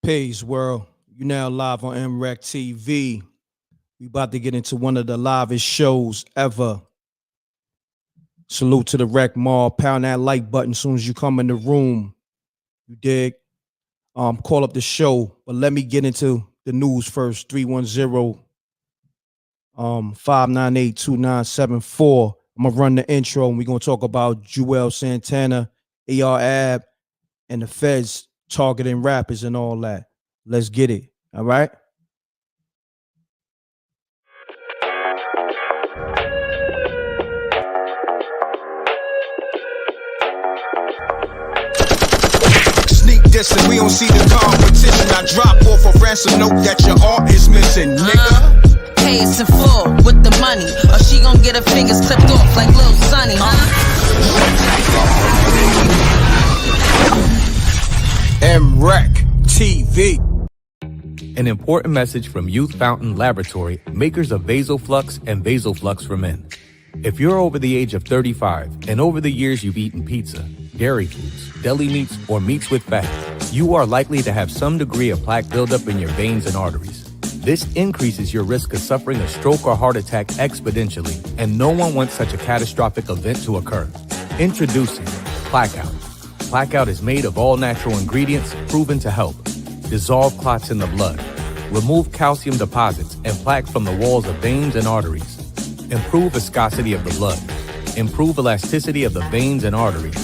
Peace, world. You now live on MREC TV. We about to get into one of the livest shows ever. Salute to the Rec Mall. Pound that like button as soon as you come in the room. You dig? Call up the show. But let me get into the news first. 310 598-2974. I'm gonna run the intro and we're gonna talk about Juelz Santana, AR Ab, and the feds targeting rappers and all that. Let's get it. All right. Sneak dissing, we don't see the competition. I drop off a ransom note that your art is missing, nigga. Pay us in full with the money, or she gon' get her fingers clipped off like Lil Sonny, MREC TV. An important message from Youth Fountain Laboratory, makers of VasoFlux and VasoFlux for Men. If you're over the age of 35 and over the years you've eaten pizza, dairy foods, deli meats, or meats with fat, you are likely to have some degree of plaque buildup in your veins and arteries. This increases your risk of suffering a stroke or heart attack exponentially, and no one wants such a catastrophic event to occur. Introducing Blackout. Blackout is made of all natural ingredients proven to help dissolve clots in the blood, remove calcium deposits and plaque from the walls of veins and arteries, improve viscosity of the blood, improve elasticity of the veins and arteries,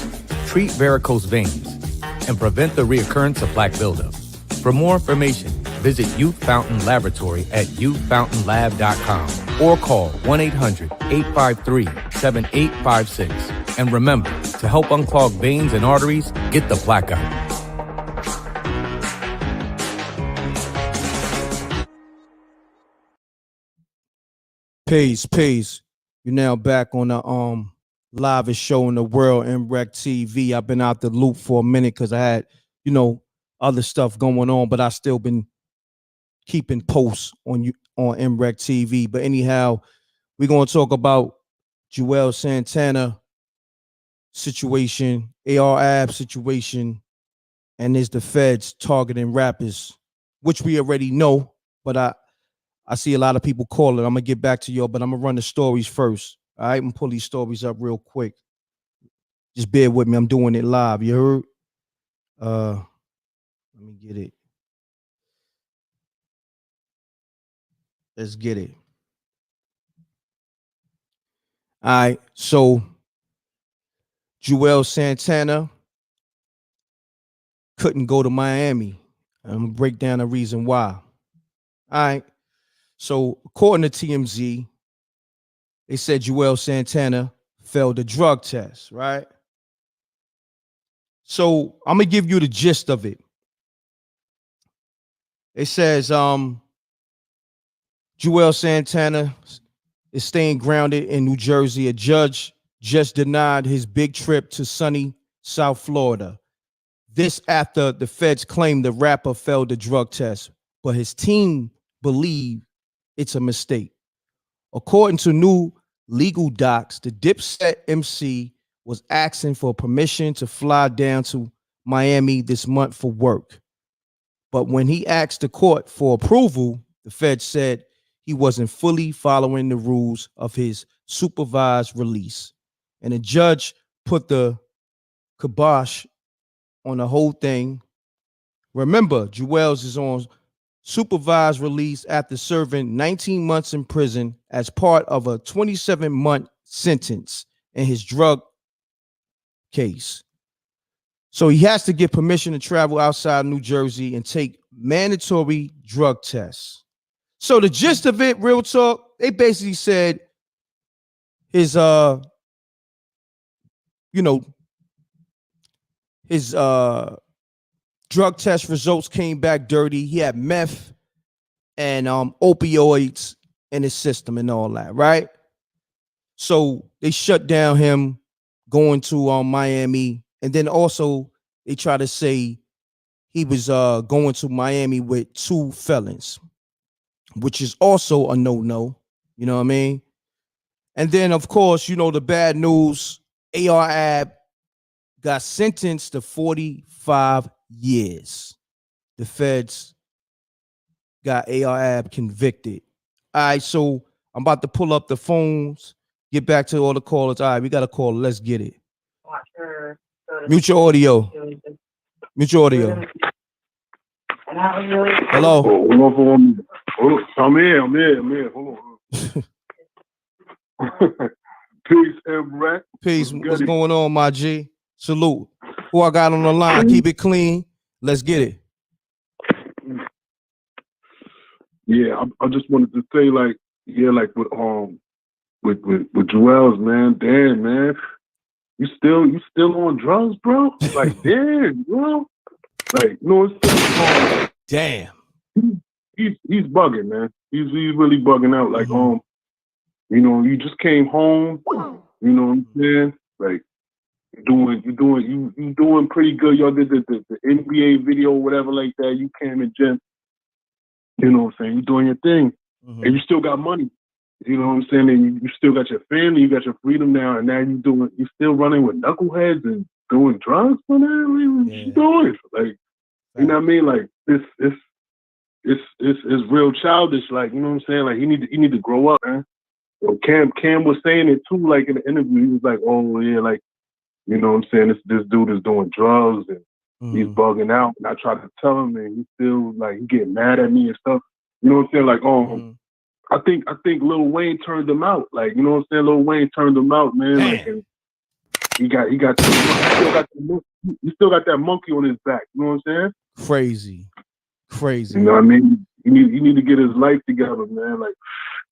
treat varicose veins, and prevent the reoccurrence of plaque buildup. For more information, visit Youth Fountain Laboratory at youthfountainlab.com or call 1-800-853-7856. And remember, to help unclog veins and arteries, get the Blackout. Peace. You're now back on the livest show in the world, MREC TV. I've been out the loop for a minute because I had, other stuff going on, but I still been keeping posts on MREC TV. But anyhow, we're gonna talk about Juelz Santana situation, AR Ab situation, and is the feds targeting rappers, which we already know, but I see a lot of people call it. I'm gonna get back to y'all, but I'm gonna run the stories first. All right, I'm gonna pull these stories up real quick. Just bear with me. I'm doing it live. You heard? Let me get it. Let's get it. All right, so Juelz Santana couldn't go to Miami. I'm gonna break down the reason why. All right. So according to TMZ, they said Juelz Santana failed a drug test, right? So I'm gonna give you the gist of it. It says Juelz Santana is staying grounded in New Jersey. A judge just denied his big trip to sunny South Florida. This after the feds claimed the rapper failed the drug test, but his team believe it's a mistake. According to new legal docs, the Dipset MC was asking for permission to fly down to Miami this month for work. But when he asked the court for approval, the feds said he wasn't fully following the rules of his supervised release. And the judge put the kibosh on the whole thing. Remember, Juelz is on supervised release after serving 19 months in prison as part of a 27-month sentence in his drug case. So he has to get permission to travel outside New Jersey and take mandatory drug tests. So the gist of it, real talk, they basically said his drug test results came back dirty. He had meth and opioids in his system and all that, right? So they shut down him going to Miami. And then also they try to say he was going to Miami with 2 felons, which is also a no-no. You know what I mean? And then, of course, the bad news, AR Ab got sentenced to 45 years. the feds got AR convicted. All right, so I'm about to pull up the phones, get back to all the callers. All right, we got a call. Let's get it. Mute your audio. Mute your audio. Hello. Hold on. I'm here. Hold on. Peace, Emrek. Peace. What's going on, my G? Salute. Who I got on the line? Keep it clean. Let's get it. Yeah, I just wanted to say, like, yeah, like with Juelz, man. Damn, man. You still on drugs, bro? Like, damn, bro. Like, no, it's damn. He's bugging, man. He's really bugging out. Like, you know, you just came home. You know what I'm saying? Like, you doing pretty good. Y'all did the NBA video, whatever like that. You came in gym. You know what I'm saying? You're doing your thing, and you still got money. You know what I'm saying? And you still got your family. You got your freedom now, and now you still running with knuckleheads and doing drugs. What you doing? Like, you know what I mean? Like, it's real childish. Like, you know what I'm saying? Like, you need to grow up, man. So Cam was saying it too, like in the interview. He was like, "Oh yeah, like, you know what I'm saying? This dude is doing drugs and he's bugging out." And I tried to tell him, and he still like he getting mad at me and stuff. You know what I'm saying? Like, I think Lil Wayne turned him out. Like, you know what I'm saying? Lil Wayne turned him out, man. Damn. Like, and he still got that monkey on his back. You know what I'm saying? Crazy. You know what I mean? You need to get his life together, man. Like,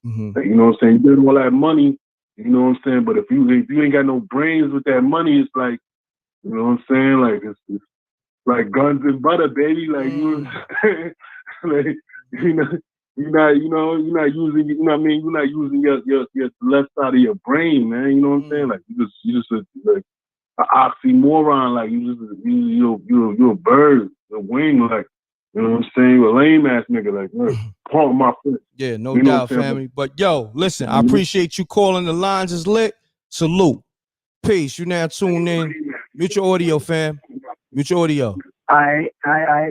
you know what I'm saying? You get all that money, you know what I'm saying? But if you ain't got no brains with that money, it's like, you know what I'm saying? Like, it's like guns and butter, baby. Like, you know what I'm saying? Like, you're not using, you know what I mean? You're not using your left side of your brain, man. You know what I'm saying? Like, you just like an oxymoron. Like, you're a bird, a wing, like, you know what I'm saying? You're a lame ass nigga, like, look, palm my foot. Yeah, no doubt, family. But yo, listen, I appreciate you calling. The lines is lit. Salute. Peace. You now tuned in. Mute your audio, fam. Mute your audio.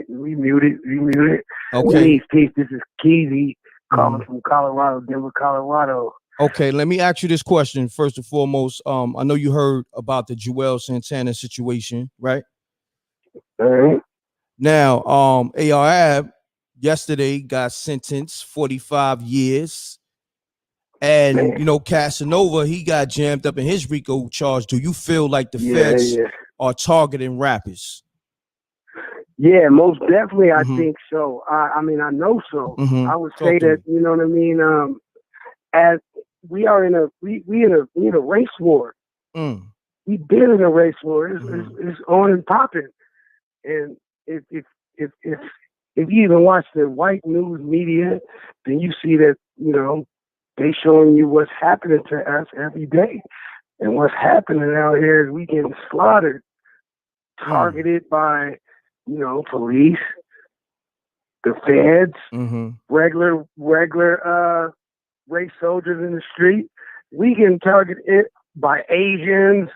We muted. Okay. Peace. This is Keezy calling from Colorado, Denver, Colorado. Okay, let me ask you this question first and foremost. I know you heard about the Juelz Santana situation, right? All right. Now, AR yesterday got sentenced 45 years. And, you know, Casanova, he got jammed up in his RICO charge. Do you feel like the feds are targeting rappers? Yeah, most definitely. I think so. I mean, I know so. I would say that, you know what I mean? As we are in a race war. We've been in a race war. It's on and popping. And if you even watch the white news media, then you see that, you know, they showing you what's happening to us every day. And what's happening out here is we getting slaughtered, targeted by, you know, police, the feds, regular race soldiers in the street. We getting targeted by Asians,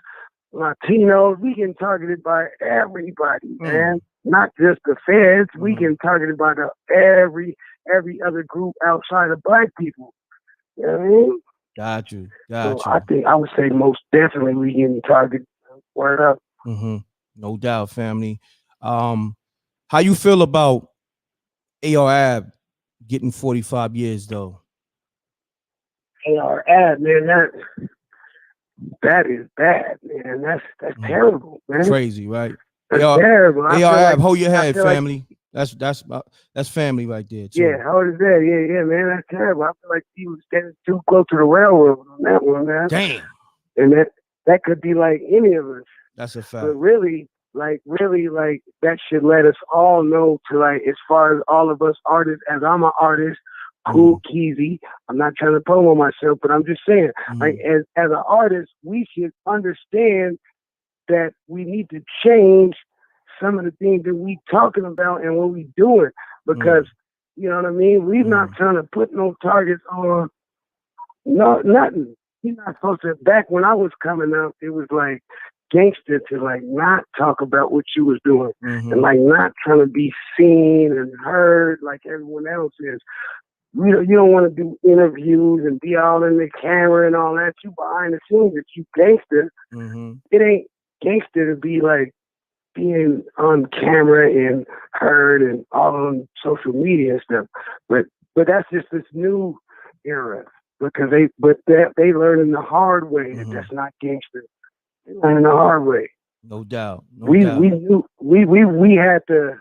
Latinos. We getting targeted by everybody, man. Not just the feds. We getting targeted by every other group outside of black people. You know what I mean? Got you. So I would say most definitely we getting targeted. Word up. No doubt, family. How you feel about AR getting 45 years though? AR, man, that is bad, man. That's terrible, man. Crazy, right? That's terrible. AR, hold your head, family. That's family right there, too. Yeah, hold his head. Yeah, man. That's terrible. I feel like he was getting too close to the railroad on that one, man. Damn. And that could be like any of us. That's a fact. But really, that should let us all know to, like, as far as all of us artists, as I'm an artist, Cool Keezy. I'm not trying to promo myself, but I'm just saying, like, as an artist, we should understand that we need to change some of the things that we talking about and what we doing, because you know what I mean. We're not trying to put no targets on nothing. You're not supposed to. Back when I was coming up, it was like gangster to like not talk about what you was doing Mm-hmm. and like not trying to be seen and heard like everyone else is. You don't want to do interviews and be all in the camera and all that. You behind the scenes, if you gangster, Mm-hmm. it ain't gangster to be like being on camera and heard and all on social media and stuff. But that's just this new era because they learning the hard way that that's not gangster. They learning the hard way. No doubt. We knew we had to.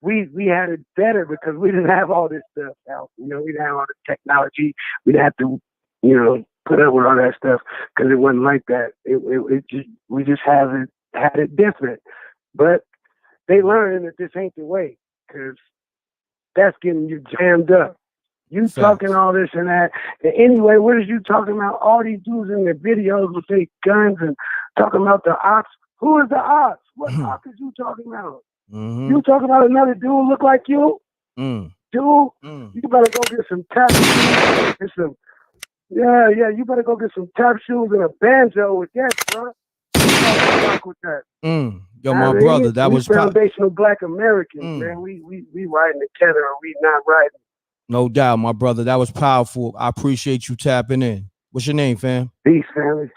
We had it better because we didn't have all this stuff out. We didn't have all the technology. We didn't have to, put up with all that stuff because it wasn't like that. We just had it different. But they learning that this ain't the way because that's getting you jammed up. You talking all this and that. And anyway, what is you talking about? All these dudes in the videos with their guns and talking about the ops. Who is the ops? What ops is you talking about? Mm-hmm. You talking about another dude look like you? Mm. Dude, you better go get some tap shoes and some. Yeah, you better go get some tap shoes and a banjo with that, bro. With that. Yo, my brother, that was foundational Black Americans, man. We riding together, or we not riding. No doubt, my brother. That was powerful. I appreciate you tapping in. What's your name, fam? Peace, family.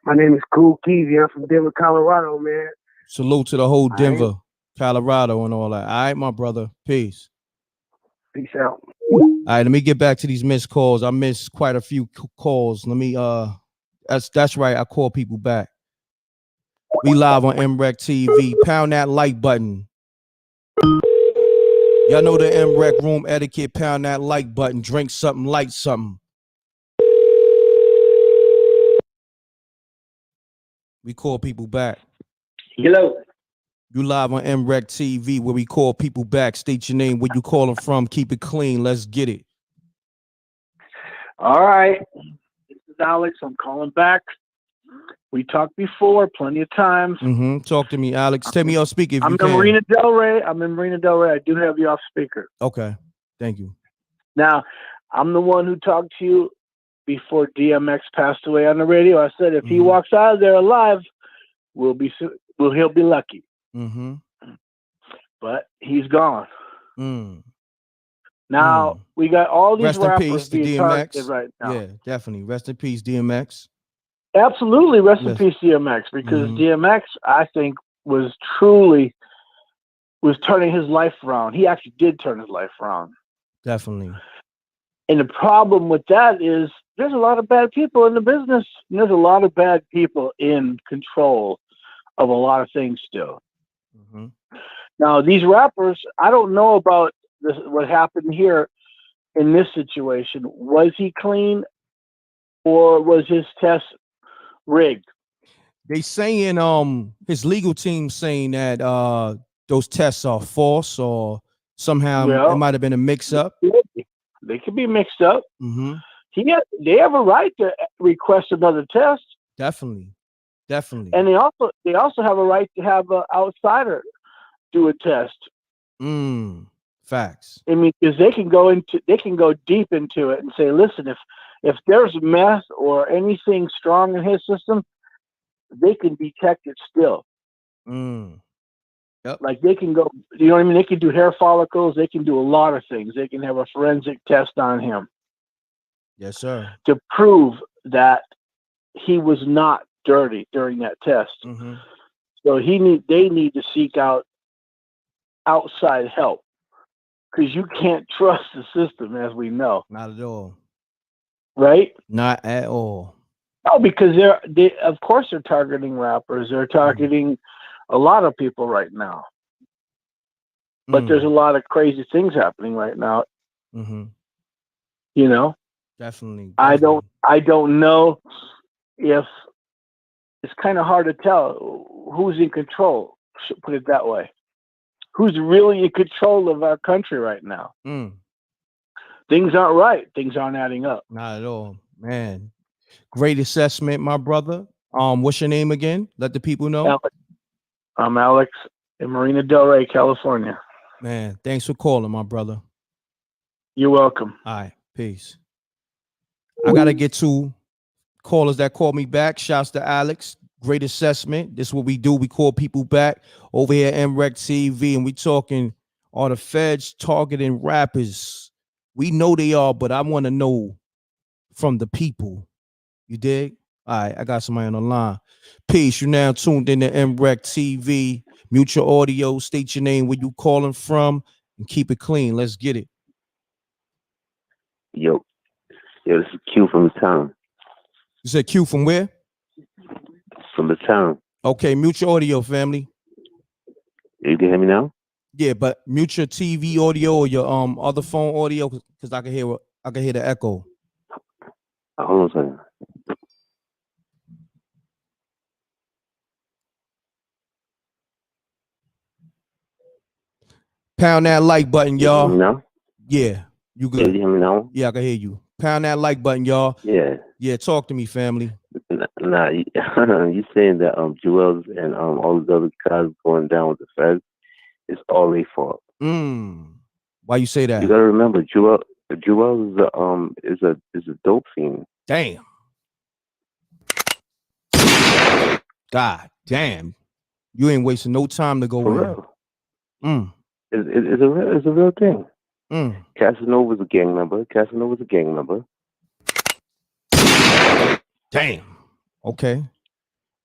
My name is Cool Keezy. I'm from Denver, Colorado, man. Salute to the whole Denver, Colorado, and all that. All right, my brother. Peace. Peace out. All right, let me get back to these missed calls. I missed quite a few calls. Let me that's right. I call people back. We live on MREC TV. Pound that like button. Y'all know the MREC room etiquette. Pound that like button. Drink something, light something. We call people back. Hello. You live on MREC TV where we call people back. State your name, where you calling from. Keep it clean. Let's get it. All right. This is Alex. I'm calling back. We talked before plenty of times. Talk to me, Alex. Tell me your speaker if you can. I'm in Marina Del Rey. I do have you off speaker. Okay. Thank you. Now, I'm the one who talked to you before DMX passed away on the radio. I said if he walks out of there alive, he'll be lucky. But he's gone. Now we got all these rappers being targeted right now. Yeah, definitely. Rest in peace, DMX. Absolutely, rest in peace, DMX, because DMX, I think, was turning his life around. He actually did turn his life around. Definitely. And the problem with that is there's a lot of bad people in the business. And there's a lot of bad people in control of a lot of things still. Now, these rappers, I don't know about this, what happened here in this situation. Was he clean or was his test rigged? They saying his legal team saying that those tests are false or somehow it might have been a mix-up. They could be mixed up. They have a right to request another test. Definitely. And they also have a right to have an outsider do a test. Facts. I mean, because they can go deep into it and say, listen, if there's meth or anything strong in his system, they can detect it still. Yep. Like they can go, you know what I mean? They can do hair follicles. They can do a lot of things. They can have a forensic test on him. Yes, sir. To prove that he was not dirty during that test. So they need to seek out outside help because you can't trust the system, as we know. Not at all. Right? Not at all. No, because they of course they're targeting rappers. They're targeting a lot of people right now. But there's a lot of crazy things happening right now. You know? Definitely. I don't know if it's kind of hard to tell who's in control. Should put it that way. Who's really in control of our country right now? Things aren't right. Things aren't adding up. Not at all, man. Great assessment, my brother. What's your name again? Let the people know. I'm Alex in Marina Del Rey, California. Man, thanks for calling, my brother. You're welcome. All right, peace. I gotta get to callers that call me back. Shouts to Alex. Great assessment. This is what we do. We call people back over here at MREC TV, and we talking, are the feds targeting rappers? We know they are, but I want to know from the people. You dig? All right, I got somebody on the line. Peace. You now tuned in to MREC TV. Mute your audio. State your name, where you calling from, and keep it clean. Let's get it. Yo, this is Q from the town. You said Q from where? From the town. Okay, mute your audio, family. You can hear me now? Yeah, but mute your TV audio or your other phone audio, because I can hear the echo. Hold on a second. Pound that like button, y'all. You hear me now? Yeah, you Yeah, good. you hear me now? Yeah, I can hear you. Pound that like button, y'all. Yeah. Yeah, talk to me, family. Nah, you saying that Juelz and all these other guys going down with the feds, it's all their fault. Why you say that? You gotta remember, Juelz is a dope fiend. Damn. God damn. You ain't wasting no time to go For in. real. It's a real thing. Casanova's a gang member. Damn. Okay.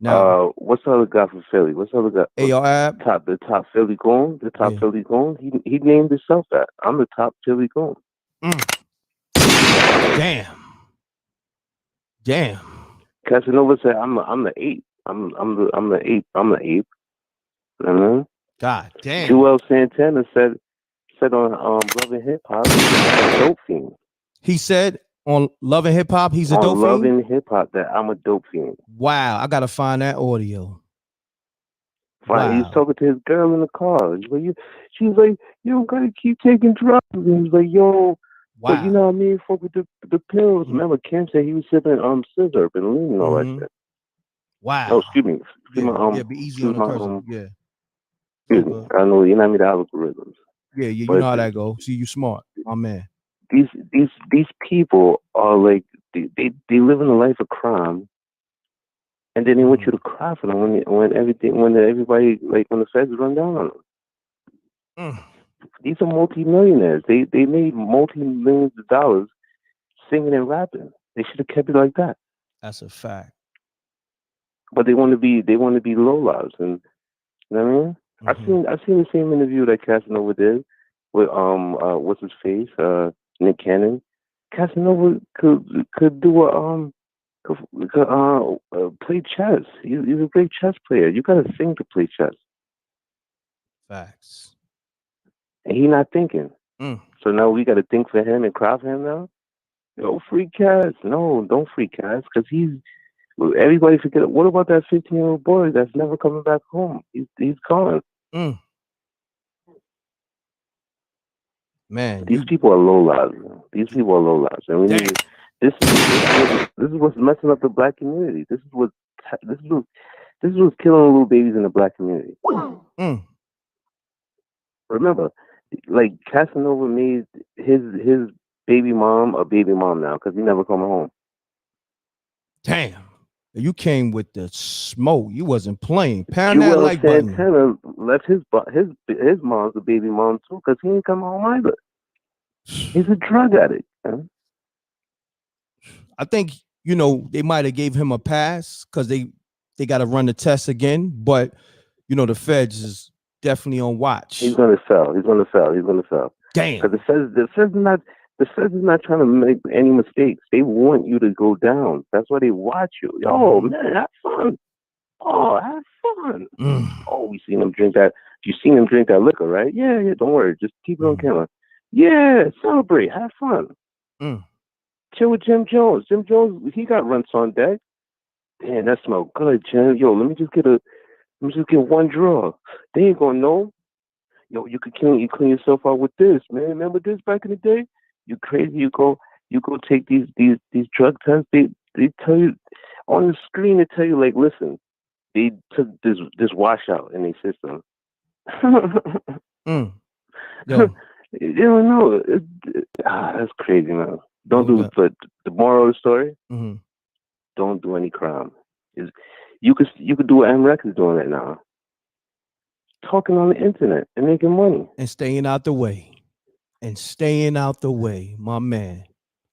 Now, what's the other guy from Philly? What's the other guy? AR The top Philly goon. Philly goon. He named himself that. I'm the top Philly goon. Damn. Casanova said, "I'm the ape. I'm the ape. God damn. Juelz Santana said on Love and Hip Hop, I'm a dope fiend. He said on Love and Hip Hop, he's a dope fiend? On Love and Hip Hop, that I'm a dope fiend. Wow, I gotta find that audio. Wow. He was talking to his girl in the car. She was like, you don't gotta keep taking drugs. And he was like, yo, but you know what I mean? Fuck with the pills. Remember, Kim said he was sipping scissor and lean and all that shit. Wow. Oh, excuse me. Be easy on the cursor. Yeah. Excuse me. I know you know me the algorithms. Yeah, you know how that go. See, you smart, my man. These people are like they live in a life of crime, and then they want you to cry for them when everybody, like when the feds run down on them. These are multi-millionaires. They made multi-millions of dollars singing and rapping. They should have kept it like that. That's a fact. But they want to be lowlives, and you know what I mean. I've seen the same interview that Casanova did with what's his face, Nick Cannon. Casanova could do play chess. He's a great chess player. You gotta sing to play chess. Facts. And he's not thinking. So now we gotta think for him and cry for him now. Yo, free Cass. No, don't free Cass, because everybody forget. What about that 15-year-old boy that's never coming back home? He's gone. Man, these people are low lives. And we need this is what's messing up the black community. This is what's killing little babies in the black community. Remember, like Casanova made his baby mom a baby mom now because he never coming home. Damn. You came with the smoke. You wasn't playing. Pound that like button. Santana left his mom's a baby mom too because he ain't come home either. He's a drug addict. Man. I think they might have gave him a pass because they got to run the test again. But the feds is definitely on watch. He's gonna sell. Damn. Because the feds is not trying to make any mistakes. They want you to go down. That's why they watch you. Yo, man, have fun. Oh, have fun. Oh, we seen him drink that. You seen him drink that liquor, right? Yeah. Don't worry. Just keep it on camera. Yeah, celebrate. Have fun. Chill with Jim Jones. Jim Jones, he got runts on deck. Damn, that smell good, Jim. Yo, let me just get one draw. They ain't gonna know. Yo, you clean yourself out with this, man. Remember this back in the day? You crazy? You go take these drug tests. They tell you on the screen. They tell you like, listen, they took this washout in their system. Yo. You don't know. That's crazy, man. Don't do it. But the moral of the story: don't do any crime. You could do what MREC is doing right now. Talking on the internet and making money. And staying out the way. My man.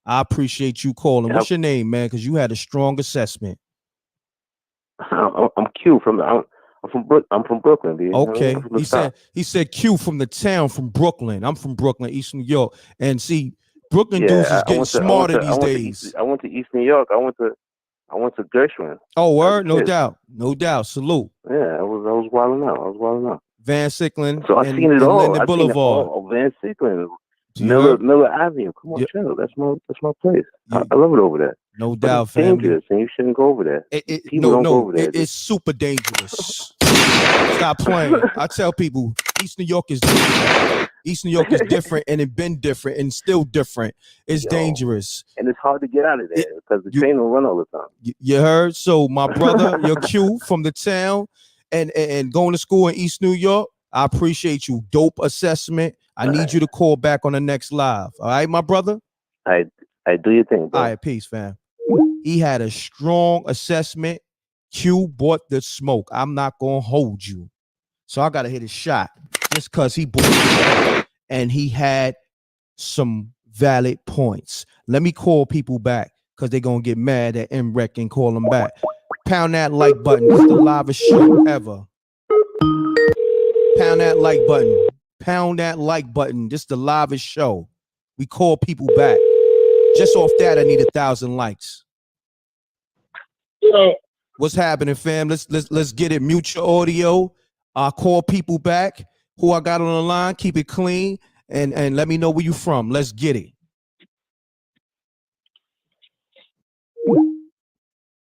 I appreciate you calling. What's your name, man? Because you had a strong assessment. I'm Q I'm from Brooklyn, dude. Okay. He said Q from the town from Brooklyn. I'm from Brooklyn, East New York. And see, Brooklyn dudes is getting smarter these days. I went to East New York. I went to Gershwin. Oh, word? No doubt. Salute. Yeah, I was wilding out. Van Sicklen. So I've seen it all. Linden Boulevard. Van Sicklen. Miller Avenue. Come on, chill. That's my place. I love it over there. No doubt, it's dangerous, and you shouldn't go over there. People don't go over there. It's super dangerous. Stop playing. I tell people, East New York is different. East New York is different, and it's been different, and still different. It's dangerous, and it's hard to get out of there because the train will run all the time. You heard? So, my brother, your Q from the town, and going to school in East New York. I appreciate you. Dope assessment. I need you to call back on the next live. All right, my brother? I do your thing, bro. All right, peace, fam. He had a strong assessment. Q bought the smoke. I'm not going to hold you. So I got to hit a shot just because he bought it and he had some valid points. Let me call people back because they're going to get mad at MREC and call them back. Pound that like button. It's the livest show ever. Pound that like button. Pound that like button. This is the livest show. We call people back. Just off that, I need 1,000 likes. So, what's happening, fam? Let's get it. Mute your audio. Call people back. Who I got on the line? Keep it clean and let me know where you from. Let's get it.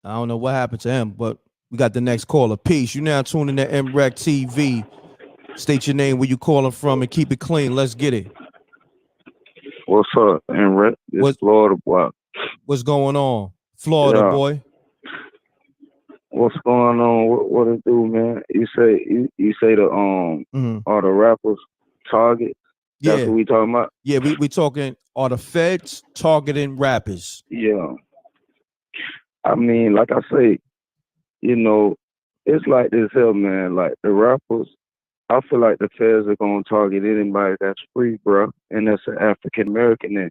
I don't know what happened to him, but we got the next caller. Peace. You now tuning to MREC TV. State your name, where you calling from, and keep it clean. Let's get it. What's up, MREC? It's Florida boy. What's going on, Florida boy? What's going on? What it do, man? You say the all the rappers target. That's what we talking about. Yeah, we talking. Are the feds targeting rappers? Yeah. I mean, like I say, it's like this here, man. Like the rappers, I feel like the feds are gonna target anybody that's free, bro, and that's an African American. And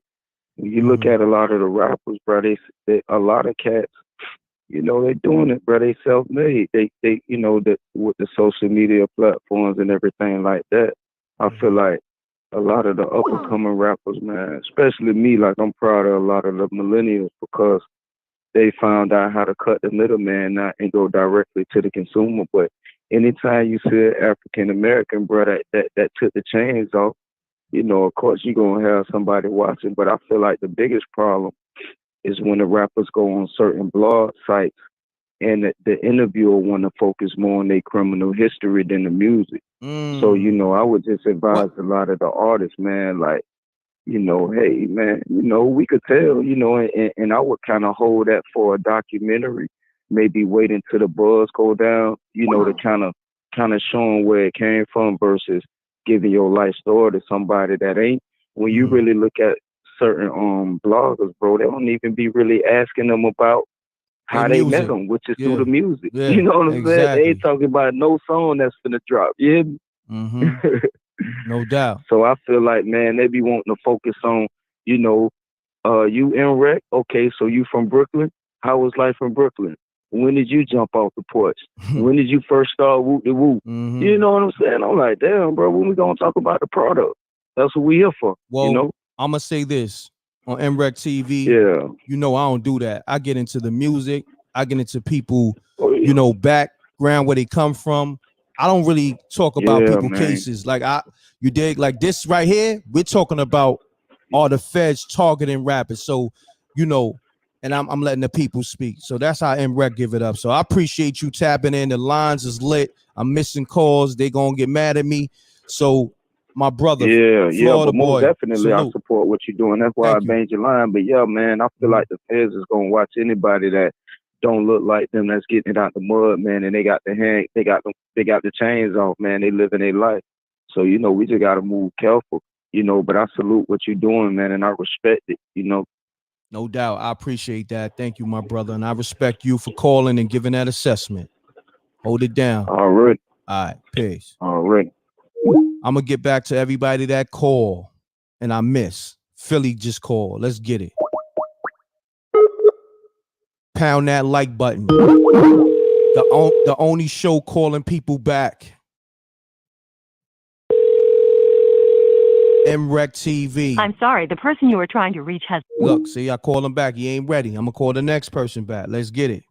when you look at a lot of the rappers, bro, they a lot of cats, they doing it, bro. They self-made. They with the social media platforms and everything like that. I feel like a lot of the up-and-coming rappers, man, especially me, like I'm proud of a lot of the millennials because they found out how to cut the middleman out and go directly to the consumer. But anytime you see an African American, bro, that took the chains off, of course you're gonna have somebody watching. But I feel like the biggest problem is when the rappers go on certain blog sites and the interviewer want to focus more on their criminal history than the music. So, I would just advise a lot of the artists, man, like, hey, man, we could tell, and I would kind of hold that for a documentary, maybe wait until the buzz go down, to kind of showing where it came from versus giving your life story to somebody that ain't. When you really look at certain bloggers, bro, they don't even be really asking them about how they met them, which is through the music. Yeah, you know what I'm exactly. saying? They ain't talking about no song that's gonna drop. Yeah. No doubt. So I feel like, man, they be wanting to focus on, you MREC. Okay, so you from Brooklyn? How was life in Brooklyn? When did you jump off the porch? When did you first start whoop de whoop? You know what I'm saying? I'm like, damn, bro, when we gonna talk about the product? That's what we here for. Well, I'm gonna say this on MREC TV. Yeah. I don't do that. I get into the music. I get into people, background where they come from. I don't really talk about people's cases. Like you dig? Like this right here, we're talking about all the feds targeting rappers. So, and I'm letting the people speak. So that's how MREC give it up. So I appreciate you tapping in. The lines is lit. I'm missing calls. They gonna get mad at me. So my brother, Florida but most boy, definitely salute. I support what you're doing. That's why I banged your line. But yeah, man, I feel like the feds is gonna watch anybody that don't look like them, that's getting it out the mud, man, and they got the chains off, man. They living their life. So, we just gotta move careful, but I salute what you're doing, man, and I respect it, No doubt. I appreciate that. Thank you, my brother. And I respect you for calling and giving that assessment. Hold it down. All right. All right, peace. All right. I'm gonna get back to everybody that call and I miss. Philly just called. Let's get it. Pound that like button. The only show calling people back. MREC TV. I'm sorry, the person you are trying to reach has... Look, see, I call him back. He ain't ready. I'm gonna call the next person back. Let's get it.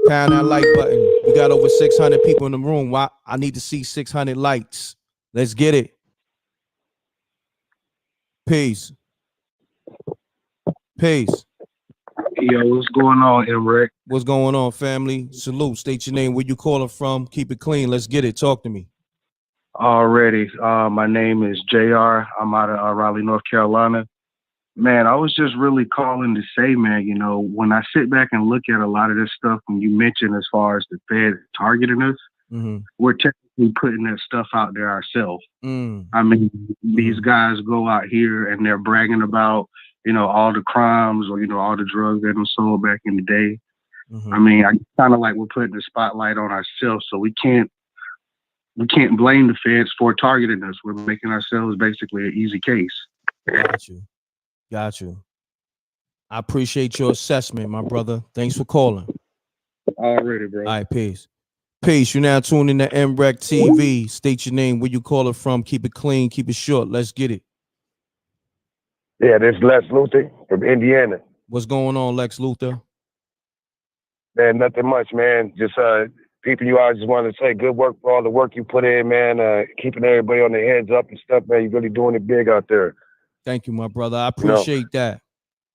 Pound that like button. We got over 600 people in the room. Why? I need to see 600 likes. Let's get it. Peace. Peace. Yo, what's going on, Emric? What's going on, family? Salute. State your name. Where you calling from? Keep it clean. Let's get it. Talk to me. Already. My name is JR. I'm out of Raleigh, North Carolina. Man, I was just really calling to say, man, you know, when I sit back and look at a lot of this stuff, when you mentioned as far as the Fed targeting us, we're technically putting that stuff out there ourselves. I mean, these guys go out here and they're bragging about, you know, all the crimes or, you know, all the drugs that were sold back in the day. I mean, I kind of like we're putting the spotlight on ourselves, so we can't blame the feds for targeting us. We're making ourselves basically an easy case. Got you. I appreciate your assessment, my brother. Thanks for calling. Already, bro. All right, peace. Peace. You're now tuned in to MREC TV. State your name, where you calling from. Keep it clean, keep it short. Let's get it. Yeah, this is Les Luther from Indiana. What's going on, Lex Luthor? Man, nothing much, man. Just people you out, just wanted to say good work for all the work you put in, man. Keeping everybody on their heads up and stuff, man. You're really doing it big out there. Thank you, my brother. I appreciate that.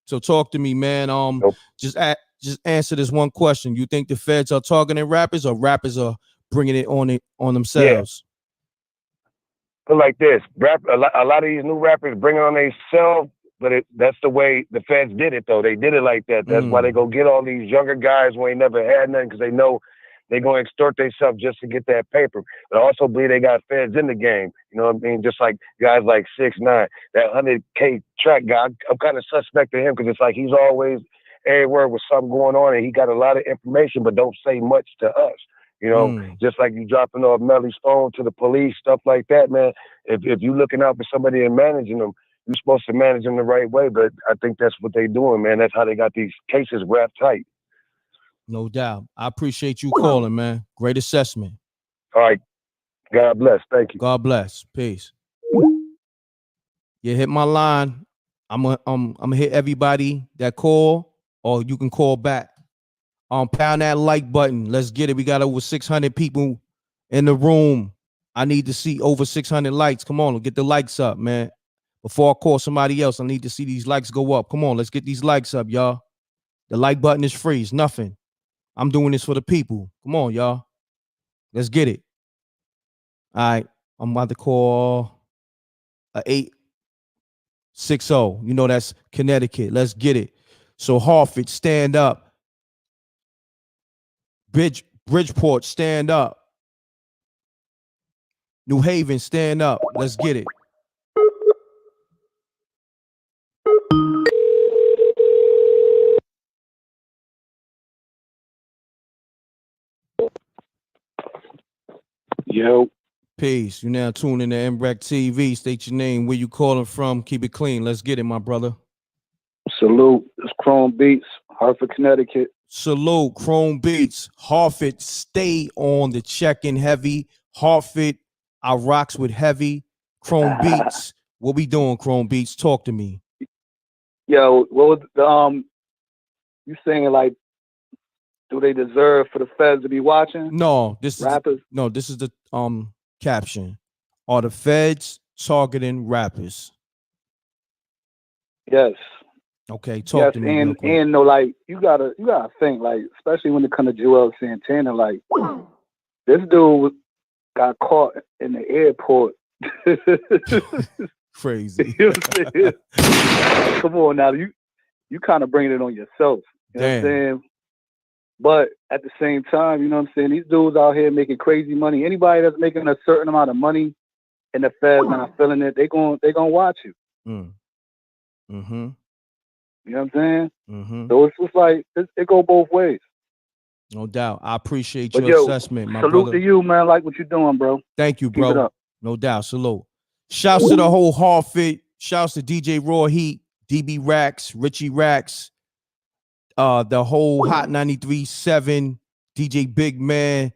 So talk to me, man. Just answer this one question. You think the feds are targeting rappers or rappers are bringing it on themselves? Yeah. Put like this, a lot of these new rappers bring it on themselves, but that's the way the feds did it, though. They did it like that. That's why they go get all these younger guys who ain't never had nothing, because they know they're going to extort themselves just to get that paper. But I also believe they got feds in the game. You know what I mean? Just like guys like 6ix9ine, that 100K track guy. I'm kind of suspect of him because it's like he's always everywhere with something going on, and he got a lot of information, but don't say much to us. You know, just like you dropping off Melly's phone to the police, stuff like that, man. If you looking out for somebody and managing them, you're supposed to manage them the right way. But I think that's what they're doing, man. That's how they got these cases wrapped tight. No doubt. I appreciate you calling, man. Great assessment. All right. God bless. Thank you. God bless. Peace. You hit my line. I'm gonna hit everybody that call, or you can call back. Pound that like button. Let's get it. We got over 600 people in the room. I need to see over 600 likes. Come on, get the likes up, man. Before I call somebody else, I need to see these likes go up. Come on, let's get these likes up, y'all. The like button is free. It's nothing. I'm doing this for the people. Come on, y'all. Let's get it. All right. I'm about to call a 860. You know that's Connecticut. Let's get it. So Hartford, stand up. Bridgeport, stand up. New Haven, stand up. Let's get it. Yo. Peace. You now tuned in to MREC TV. State your name, where you calling from. Keep it clean. Let's get it, my brother. Salute. It's Chrome Beats, Hartford, Connecticut. Salute. Chrome Beats. Hartford, stay on the check-in heavy. Hartford, I rocks with heavy. Chrome Beats. What we doing, Chrome Beats? Talk to me. Yo, what was you saying, like, do they deserve for the feds to be watching? No, this rappers? This is the caption. Are the feds targeting rappers? Yes. Okay, talk to me. And no, like you gotta think, like, especially when it comes to Juelz Santana, like this dude got caught in the airport. Crazy. You know what I'm saying? Come on now, you kind of bringing it on yourself. You know what I'm saying? But at the same time, you know what I'm saying? These dudes out here making crazy money. Anybody that's making a certain amount of money in the feds not feeling it, they gonna watch you. Mm-hmm. You know what I'm saying? Mm-hmm. So it's just like it go both ways. No doubt. I appreciate But your yo, assessment, my salute brother. to you, man. Like what you're doing, bro. Thank you, Keep it bro. up. No doubt. Salute. Shouts to the whole Hartford. Shouts to DJ Raw Heat, DB Rax, Richie Rax, the whole Hot 93.7, DJ Big Man,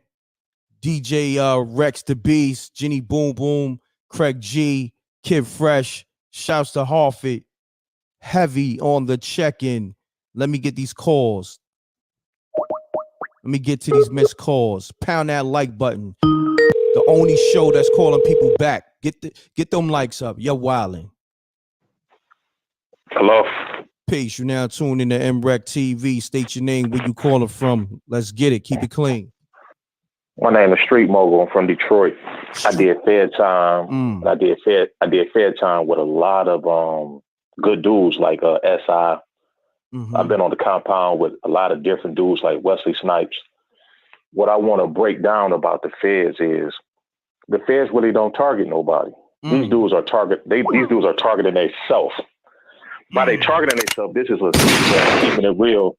DJ Rex the Beast, Jenny Boom Boom, Craig G, Kid Fresh. Shouts to Hartford. Heavy on the check-in. Let me get these calls. Let me get to these missed calls. Pound that like button. The only show that's calling people back. Get them likes up. You're wildin'. Hello. Peace. You now tuned in to MREC TV. State your name, where you calling from. Let's get it. Keep it clean. My name is Street Mogul. I'm from Detroit. I did Fed time. I did Fed time with a lot of good dudes like SI. I've been on the compound with a lot of different dudes like Wesley Snipes. What I want to break down about the Feds is the Feds really don't target nobody. These dudes are these dudes are targeting themselves. By they targeting themselves, this is keeping it real.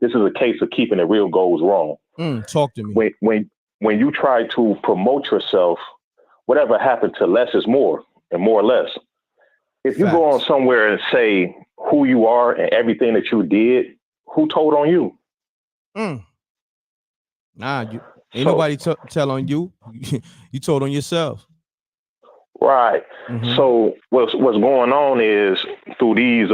This is a case of keeping it real goes wrong. Talk to me. When you try to promote yourself, whatever happened to less is more and more or less. If you go on somewhere and say who you are and everything that you did, who told on you? Nah, ain't nobody tell on you. You told on yourself. Right. So what's going on is through these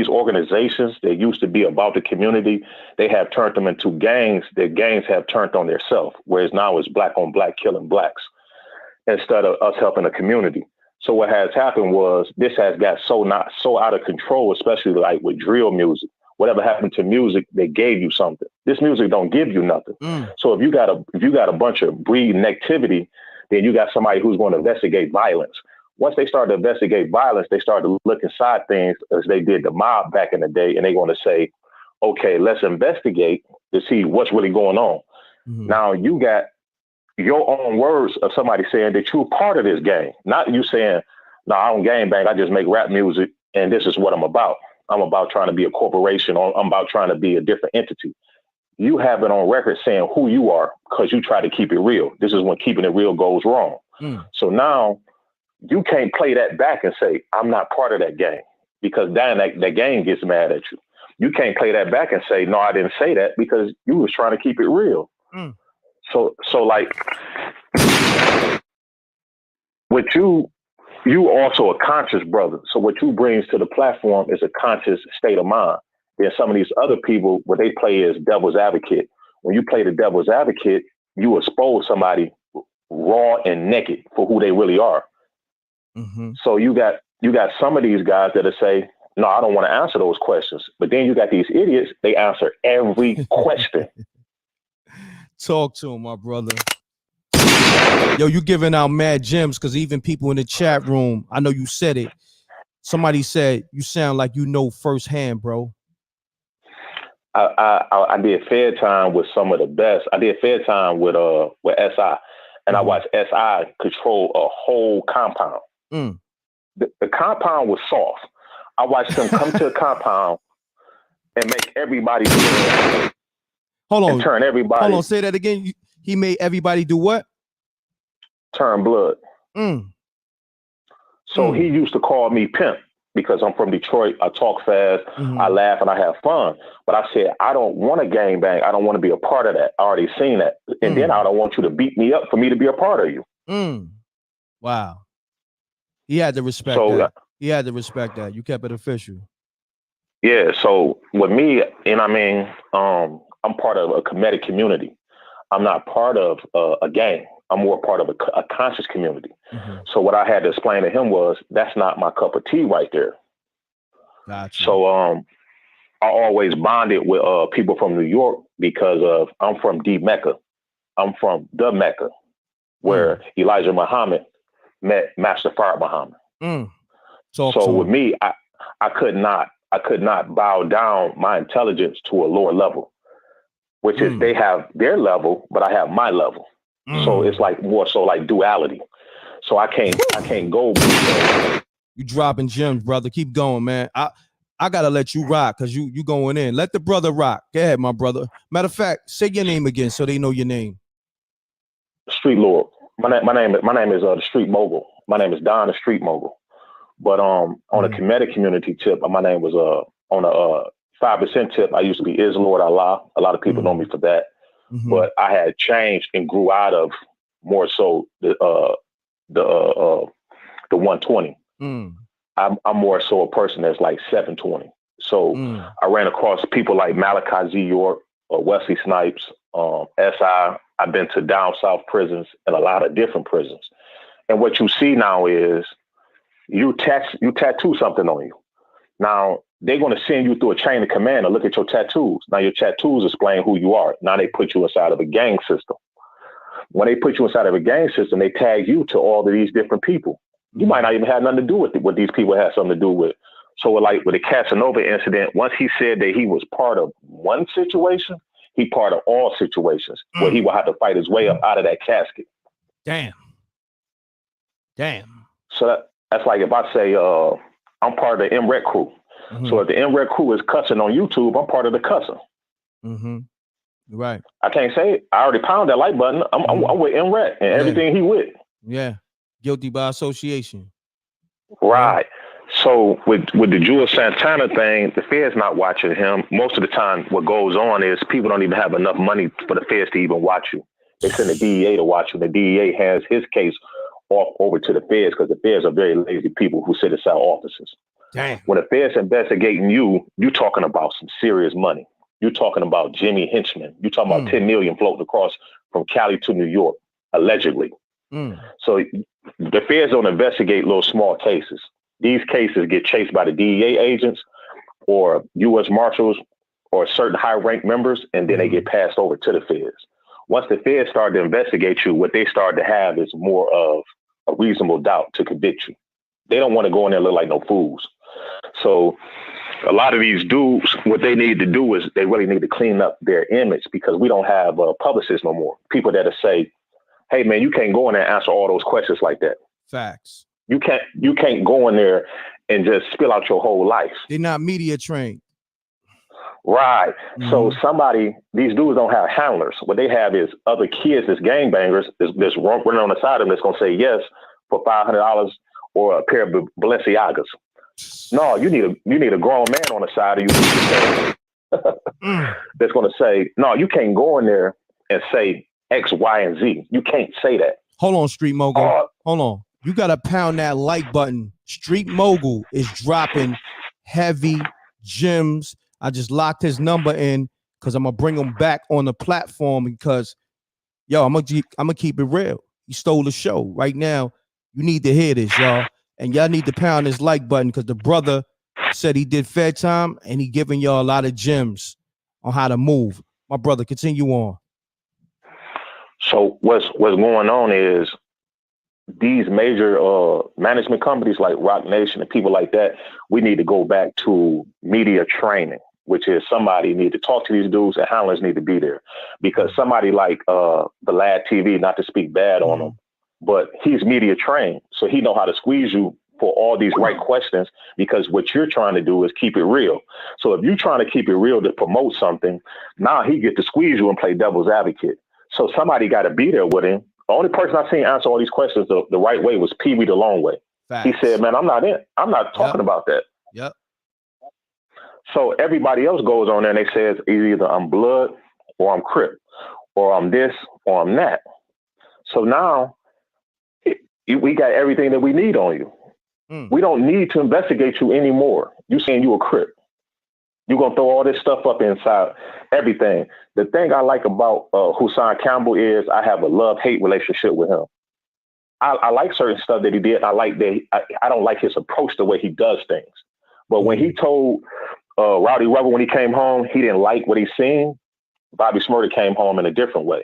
organizations that used to be about the community, they have turned them into gangs. Their gangs have turned on themselves, whereas now it's black on black killing blacks instead of us helping the community. So what has happened was this has got so out of control, especially like with drill music. Whatever happened to music, they gave you something. This music don't give you nothing. So if you got a bunch of breeding activity, then you got somebody who's going to investigate violence. Once they start to investigate violence, they start to look inside things as they did the mob back in the day, and they're going to say, okay, let's investigate to see what's really going on. Now you got your own words of somebody saying that you're part of this gang, not you saying, no, I don't gang bang, I just make rap music, and this is what I'm about. I'm about trying to be a corporation, or I'm about trying to be a different entity. You have it on record saying who you are because you try to keep it real. This is when keeping it real goes wrong. So now you can't play that back and say, I'm not part of that gang, because then that gang gets mad at you. You can't play that back and say, no, I didn't say that, because you was trying to keep it real. So like what you also a conscious brother. So what you brings to the platform is a conscious state of mind. Then some of these other people, what they play is devil's advocate. When you play the devil's advocate, you expose somebody raw and naked for who they really are. So you got some of these guys that'll say, no, I don't want to answer those questions. But then you got these idiots, they answer every question. Talk to him, my brother. Yo, you giving out mad gems, because even people in the chat room, I know you said it. Somebody said you sound like you know firsthand, bro. I did Fed time with some of the best. I did Fed time with SI, and I watched SI control a whole compound. The compound was soft. I watched them come to the compound and make everybody turn everybody. Hold on, say that again. He made everybody do what? Turn blood. So he used to call me pimp because I'm from Detroit. I talk fast, I laugh, and I have fun. But I said, I don't want to gang bang. I don't want to be a part of that. I already seen that. And then I don't want you to beat me up for me to be a part of you. Wow. He had to respect that. He had to respect that. You kept it official. Yeah. So with me, and I mean, I'm part of a comedic community. I'm not part of a gang. I'm more part of a conscious community. So what I had to explain to him was, that's not my cup of tea right there. Gotcha. So I always bonded with people from New York because I'm from the Mecca. I'm from the Mecca, where Elijah Muhammad met Master Fard Muhammad. So with me, I could not bow down my intelligence to a lower level, which is they have their level, but I have my level. So it's like more so like duality. So I can't go. You dropping gems, brother. Keep going, man. I gotta let you rock because you going in. Let the brother rock. Go ahead, my brother. Matter of fact, say your name again so they know your name. Street Lord. My name is the Street Mogul. My name is Don the Street Mogul. But on a comedic community tip, my name was on a 5% tip. I used to be Is Lord Allah. A lot of people know me for that. But I had changed and grew out of more so the 120. I'm more so a person that's like 720. So I ran across people like Malachi Z. York or Wesley Snipes, SI. I've been to down south prisons and a lot of different prisons. And what you see now is you tattoo something on you. Now they're going to send you through a chain of command and look at your tattoos. Now your tattoos explain who you are. Now they put you inside of a gang system. When they put you inside of a gang system, they tag you to all of these different people. You might not even have nothing to do with it, what these people had something to do with. So like with the Casanova incident, once he said that he was part of one situation, he part of all situations where he will have to fight his way up out of that casket. Damn. So that's like if I say I'm part of the MREC crew. So if the MREC crew is cussing on YouTube, I'm part of the cussing. Right. I can't say it. I already pounded that like button. I'm with MREC and everything he with. Yeah. Guilty by association. Right. So with the Juelz Santana thing, the Fed's not watching him. Most of the time, what goes on is people don't even have enough money for the Feds to even watch you. They send the DEA to watch you. The DEA has his case off over to the Feds because the Feds are very lazy people who sit inside offices. Damn. When the Feds investigating you, you're talking about some serious money. You're talking about Jimmy Henchman. You're talking about 10 million floating across from Cali to New York, allegedly. So the Feds don't investigate little small cases. These cases get chased by the DEA agents or U.S. Marshals or certain high-ranked members, and then they get passed over to the Feds. Once the Feds start to investigate you, what they start to have is more of a reasonable doubt to convict you. They don't want to go in there and look like no fools. So a lot of these dudes, what they need to do is they really need to clean up their image because we don't have publicists no more. People that'll say, hey, man, you can't go in there and answer all those questions like that. Facts. You can't go in there and just spill out your whole life. They're not media trained. Right. So these dudes don't have handlers. What they have is other kids, that's gangbangers, that's running on the side of them that's going to say yes for $500 or a pair of Balenciagas. No, you need a grown man on the side of you that's going to say, no, you can't go in there and say X, Y, and Z. You can't say that. Hold on, Street Mogul. Hold on. You got to pound that like button. Street Mogul is dropping heavy gems. I just locked his number in because I'm going to bring him back on the platform because, I'm going to keep it real. He stole the show. Right now, you need to hear this, y'all. And y'all need to pound this like button because the brother said he did Fed time and he giving y'all a lot of gems on how to move. My brother, continue on. So what's going on is these major management companies like Rock Nation and people like that, we need to go back to media training, which is somebody need to talk to these dudes and handlers need to be there. Because somebody like the Lad TV, not to speak bad on him, but he's media trained. So he know how to squeeze you for all these right questions because what you're trying to do is keep it real. So if you're trying to keep it real to promote something, now he get to squeeze you and play devil's advocate. So somebody got to be there with him. The only person I've seen answer all these questions the right way was Pee Wee the Long Way. Facts. He said, man, I'm not talking about that. Yep. So everybody else goes on there and they says either I'm Blood or I'm Crip or I'm this or I'm that. So now we got everything that we need on you. We don't need to investigate you anymore. You saying you a Crip. You're going to throw all this stuff up inside everything. The thing I like about Hussein Campbell is I have a love-hate relationship with him. I like certain stuff that he did. I don't like his approach, the way he does things. But when he told Rowdy Rebel when he came home, he didn't like what he seen, Bobby Shmurda came home in a different way.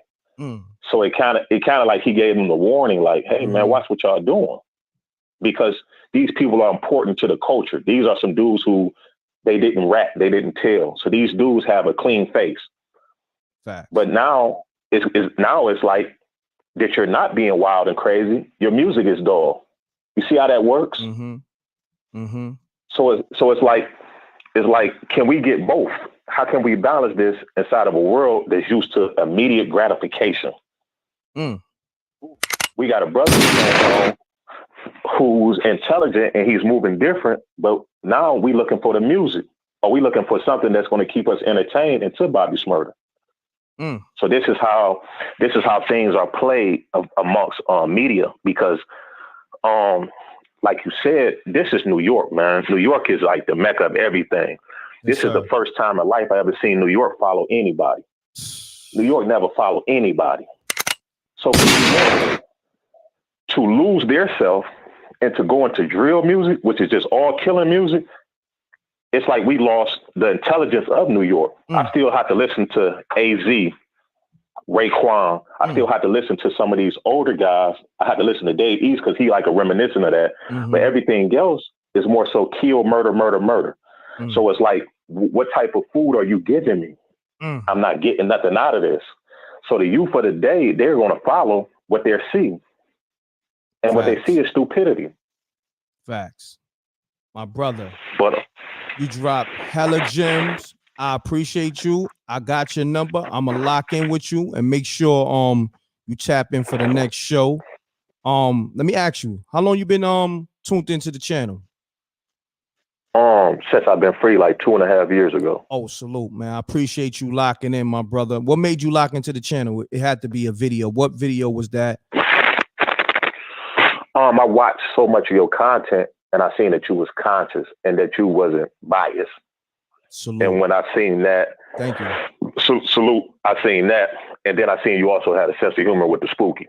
So it kind of like he gave him the warning, like, hey, man, watch what y'all doing. Because these people are important to the culture. These are some dudes who they didn't rat, they didn't tell. So these dudes have a clean face. Fact. But now it's like that you're not being wild and crazy. Your music is dull. You see how that works? So it's like it's like, can we get both? How can we balance this inside of a world that's used to immediate gratification? We got a brother who's intelligent and he's moving different, but now we looking for the music, or we looking for something that's going to keep us entertained until Bobby Smurder. So this is how things are played amongst media, because like you said, this is New York, man. New York is like the mecca of everything. This is the first time in life I ever seen New York follow anybody. New York never followed anybody. So to lose their self and to go into drill music, which is just all killing music, it's like we lost the intelligence of New York. I still have to listen to AZ, Raekwon. I still have to listen to some of these older guys. I had to listen to Dave East because he like a reminiscent of that. But everything else is more so kill, murder, murder, murder. So it's like, what type of food are you giving me? I'm not getting nothing out of this. So the youth of the day, they're going to follow what they're seeing. And what they see is stupidity. Facts. My brother. But you dropped hella gems. I appreciate you. I got your number. I'm gonna lock in with you and make sure you tap in for the next show. Let me ask you, how long you been tuned into the channel? Since I've been free like 2.5 years ago. Oh, salute, man. I appreciate you locking in, my brother. What made you lock into the channel? It had to be a video. What video was that? I watched so much of your content and I seen that you was conscious and that you wasn't biased. Salute. And when I seen that, thank you. Salute, I seen that. And then I seen you also had a sense of humor with the spooky.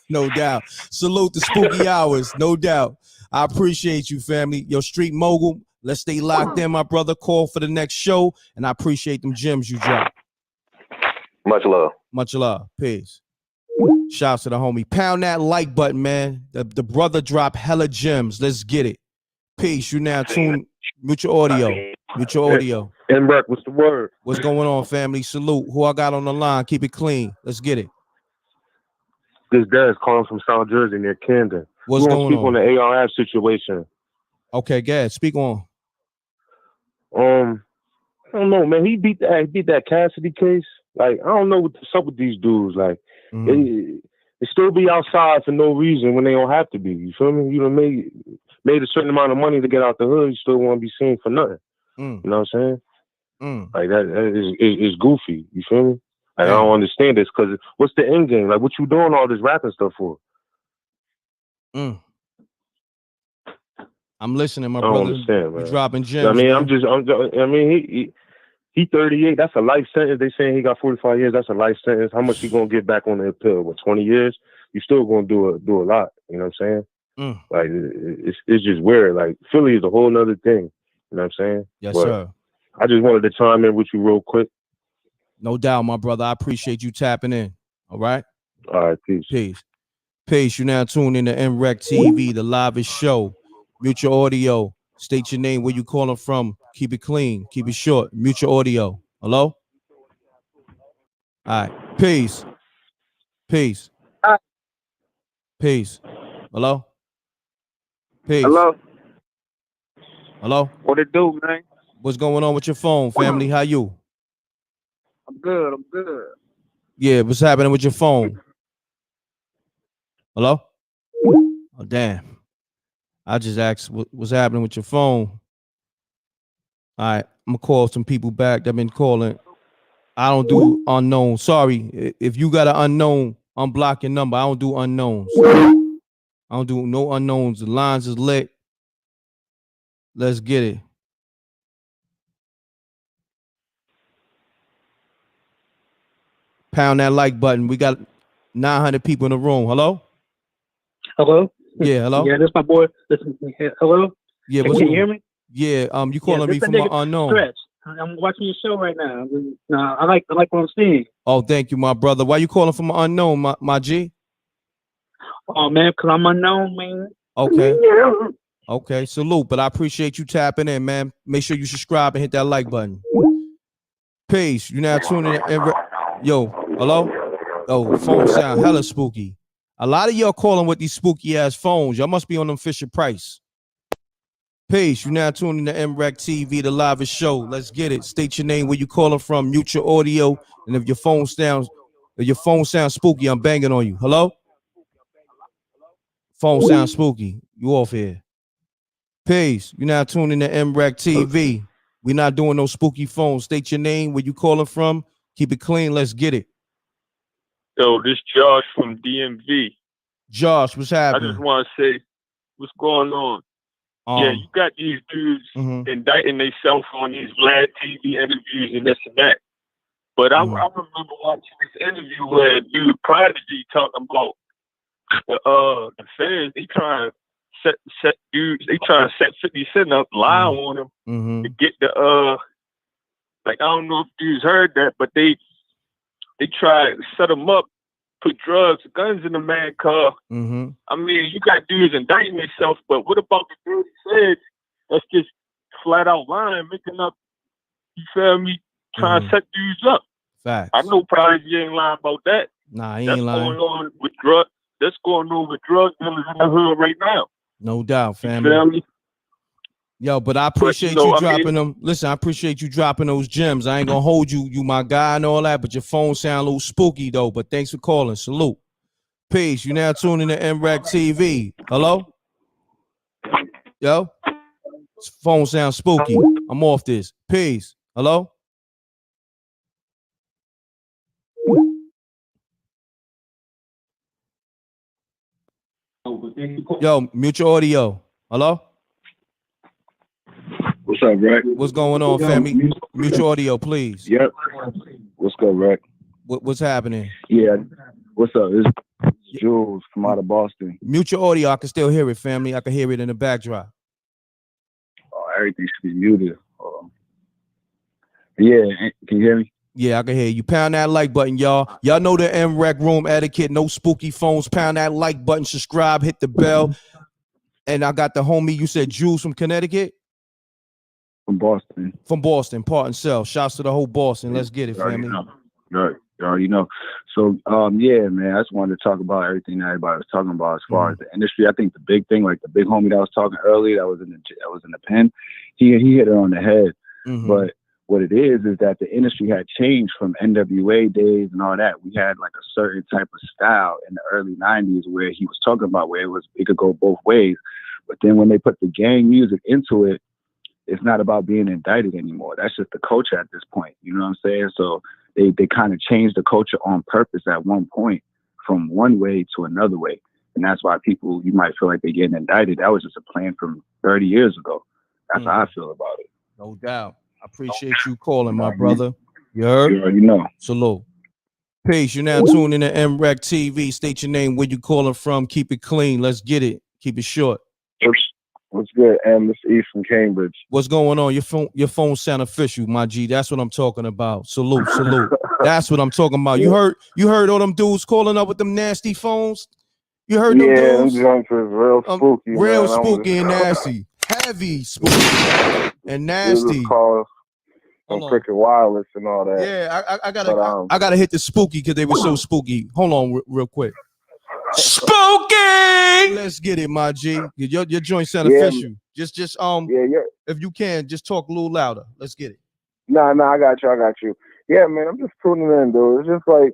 No doubt. Salute the spooky hours. No doubt. I appreciate you, family. Your street mogul. Let's stay locked in, my brother. Call for the next show. And I appreciate them gems you dropped. Much love. Much love. Peace. Shouts to the homie. Pound that like button, man. The brother dropped hella gems. Let's get it. Peace. You now tune. Mute your audio. Mute your audio. Emrek, what's the word? What's going on, family? Salute. Who I got on the line? Keep it clean. Let's get it. This guy's calling from South Jersey near Camden. What's going speak on the ARF situation. Okay, Gad, speak on. I don't know, man. He beat that Cassidy case. Like, I don't know what's up with these dudes. Like, they still be outside for no reason when they don't have to be. You feel me? You done made a certain amount of money to get out the hood. You still want to be seen for nothing. You know what I'm saying? Like, that is goofy. You feel me? Like, I don't understand this, because what's the end game? Like, what you doing all this rapping stuff for? I'm listening, my I don't brother. understand, man. You dropping gems. I mean, man. He 38. That's a life sentence. They saying he got 45 years. That's a life sentence. How much he gonna get back on the appeal? What, 20 years? You still gonna do a lot. You know what I'm saying? Like, it's just weird. Like, Philly is a whole nother thing. You know what I'm saying? Yes, sir. I just wanted to chime in with you real quick. No doubt, my brother. I appreciate you tapping in. All right? All right, peace. Peace. Peace. You now tuned in to NREC TV, the livest show. Mute your audio. State your name, where you calling from. Keep it clean. Keep it short. Mute your audio. Hello? All right. Peace. Peace. Peace. Hello? Peace. Hello? Hello? What it do, man? What's going on with your phone, family? How you? I'm good. I'm good. Yeah, what's happening with your phone? Hello? Oh, damn. I just asked what's happening with your phone. All right, I'm gonna call some people back that been calling. I don't do unknown. Sorry, if you got an unknown, unblock your number. I don't do unknowns. I don't do no unknowns. The lines is lit. Let's get it. Pound that like button. We got 900 people in the room. Hello? Hello? Yeah, hello? Yeah, that's my boy. Listen, hello? Yeah, Can you hear me? Yeah, you calling me from an unknown. Stretch. I'm watching your show right now. I like what I'm seeing. Oh, thank you, my brother. Why you calling from an unknown, my G? Oh, man, because I'm unknown, man. Okay. Okay, salute. But I appreciate you tapping in, man. Make sure you subscribe and hit that like button. Peace. You now tuning in. Yo, hello? Oh, phone sound hella spooky. A lot of y'all calling with these spooky ass phones. Y'all must be on them Fisher Price. Peace. You now tuning to MRAC TV, the live show. Let's get it. State your name, where you calling from, mute your audio, and if your phone sounds spooky, I'm banging on you. Hello? Phone sounds spooky. You off here. Peace. You now tuning to MRAC TV. We're not doing no spooky phones. State your name, where you calling from. Keep it clean. Let's get it. Yo, this Josh from DMV. Josh, what's I happening? just want to say, what's going on? Yeah, you got these dudes indicting themselves on these Vlad TV interviews and this and that. But I remember watching this interview where dude Prodigy talking about the fans. They trying to set dudes. They trying to set 50 Cent up, lie on him to get the like I don't know if dudes heard that, but they try to set him up, put drugs, guns in the man car. I mean, you got dudes indicting themselves, but what about the dude he said that's just flat out lying, making up, you feel me, trying to set dudes up? Facts. I know Prodigy ain't lying about that. Nah, he that's ain't lying. Going on with that's going on with drug dealers in the hood right now. No doubt, You family. feel me? Yo, but I appreciate you dropping them. Listen, I appreciate you dropping those gems. I ain't gonna hold you, my guy and all that, but your phone sound a little spooky though. But thanks for calling. Salute. Peace. You now tuning to MRAC TV. Hello? Yo? Phone sounds spooky. I'm off this. Peace. Hello? Yo, mute your audio. Hello? What's up, Rick? What's going on, family? Mute your audio, please. Yep. What's good, Rick? What's happening? Yeah. What's up? It's Juelz from out of Boston. Mute your audio. I can still hear it, family. I can hear it in the backdrop. Oh, everything should be muted. Yeah. Can you hear me? Yeah, I can hear you. Pound that like button, y'all. Y'all know the MREC room etiquette. No spooky phones. Pound that like button. Subscribe. Hit the bell. And I got the homie. You said Juelz from Connecticut? From Boston. From Boston. Part and sell. Shouts to the whole Boston. Let's get it, family. Right. You already know. So, yeah, man, I just wanted to talk about everything that everybody was talking about as far as the industry. I think the big thing, like the big homie that was talking earlier, that was in the pen, he hit it on the head. But what it is that the industry had changed from NWA days and all that. We had like a certain type of style in the early 90s where he was talking about where it could go both ways. But then when they put the gang music into it, it's not about being indicted anymore. That's just the culture at this point. You know what I'm saying? So they kind of changed the culture on purpose at one point from one way to another way. And that's why people, you might feel like they're getting indicted. That was just a plan from 30 years ago. That's how I feel about it. No doubt. I appreciate you calling, my brother. You heard? You already know. Salute. Peace. You're now tuning to MREC TV. State your name, where you calling from. Keep it clean. Let's get it. Keep it short. What's good? This is E from Cambridge. What's going on? Your phone sound official, my G. That's what I'm talking about. Salute. That's what I'm talking about. You heard all them dudes calling up with them nasty phones? You heard them dudes? Yeah, them is real spooky. Real spooky and nasty. Heavy spooky and nasty. On Cricket Wireless and all that. Yeah, I gotta hit the spooky because they were so spooky. Hold on real quick. Spooky! Let's get it, my G. Your joint sound official. Just if you can, just talk a little louder. Let's get it. No, I got you. Yeah, man, I'm just tuning in, dude. It's just like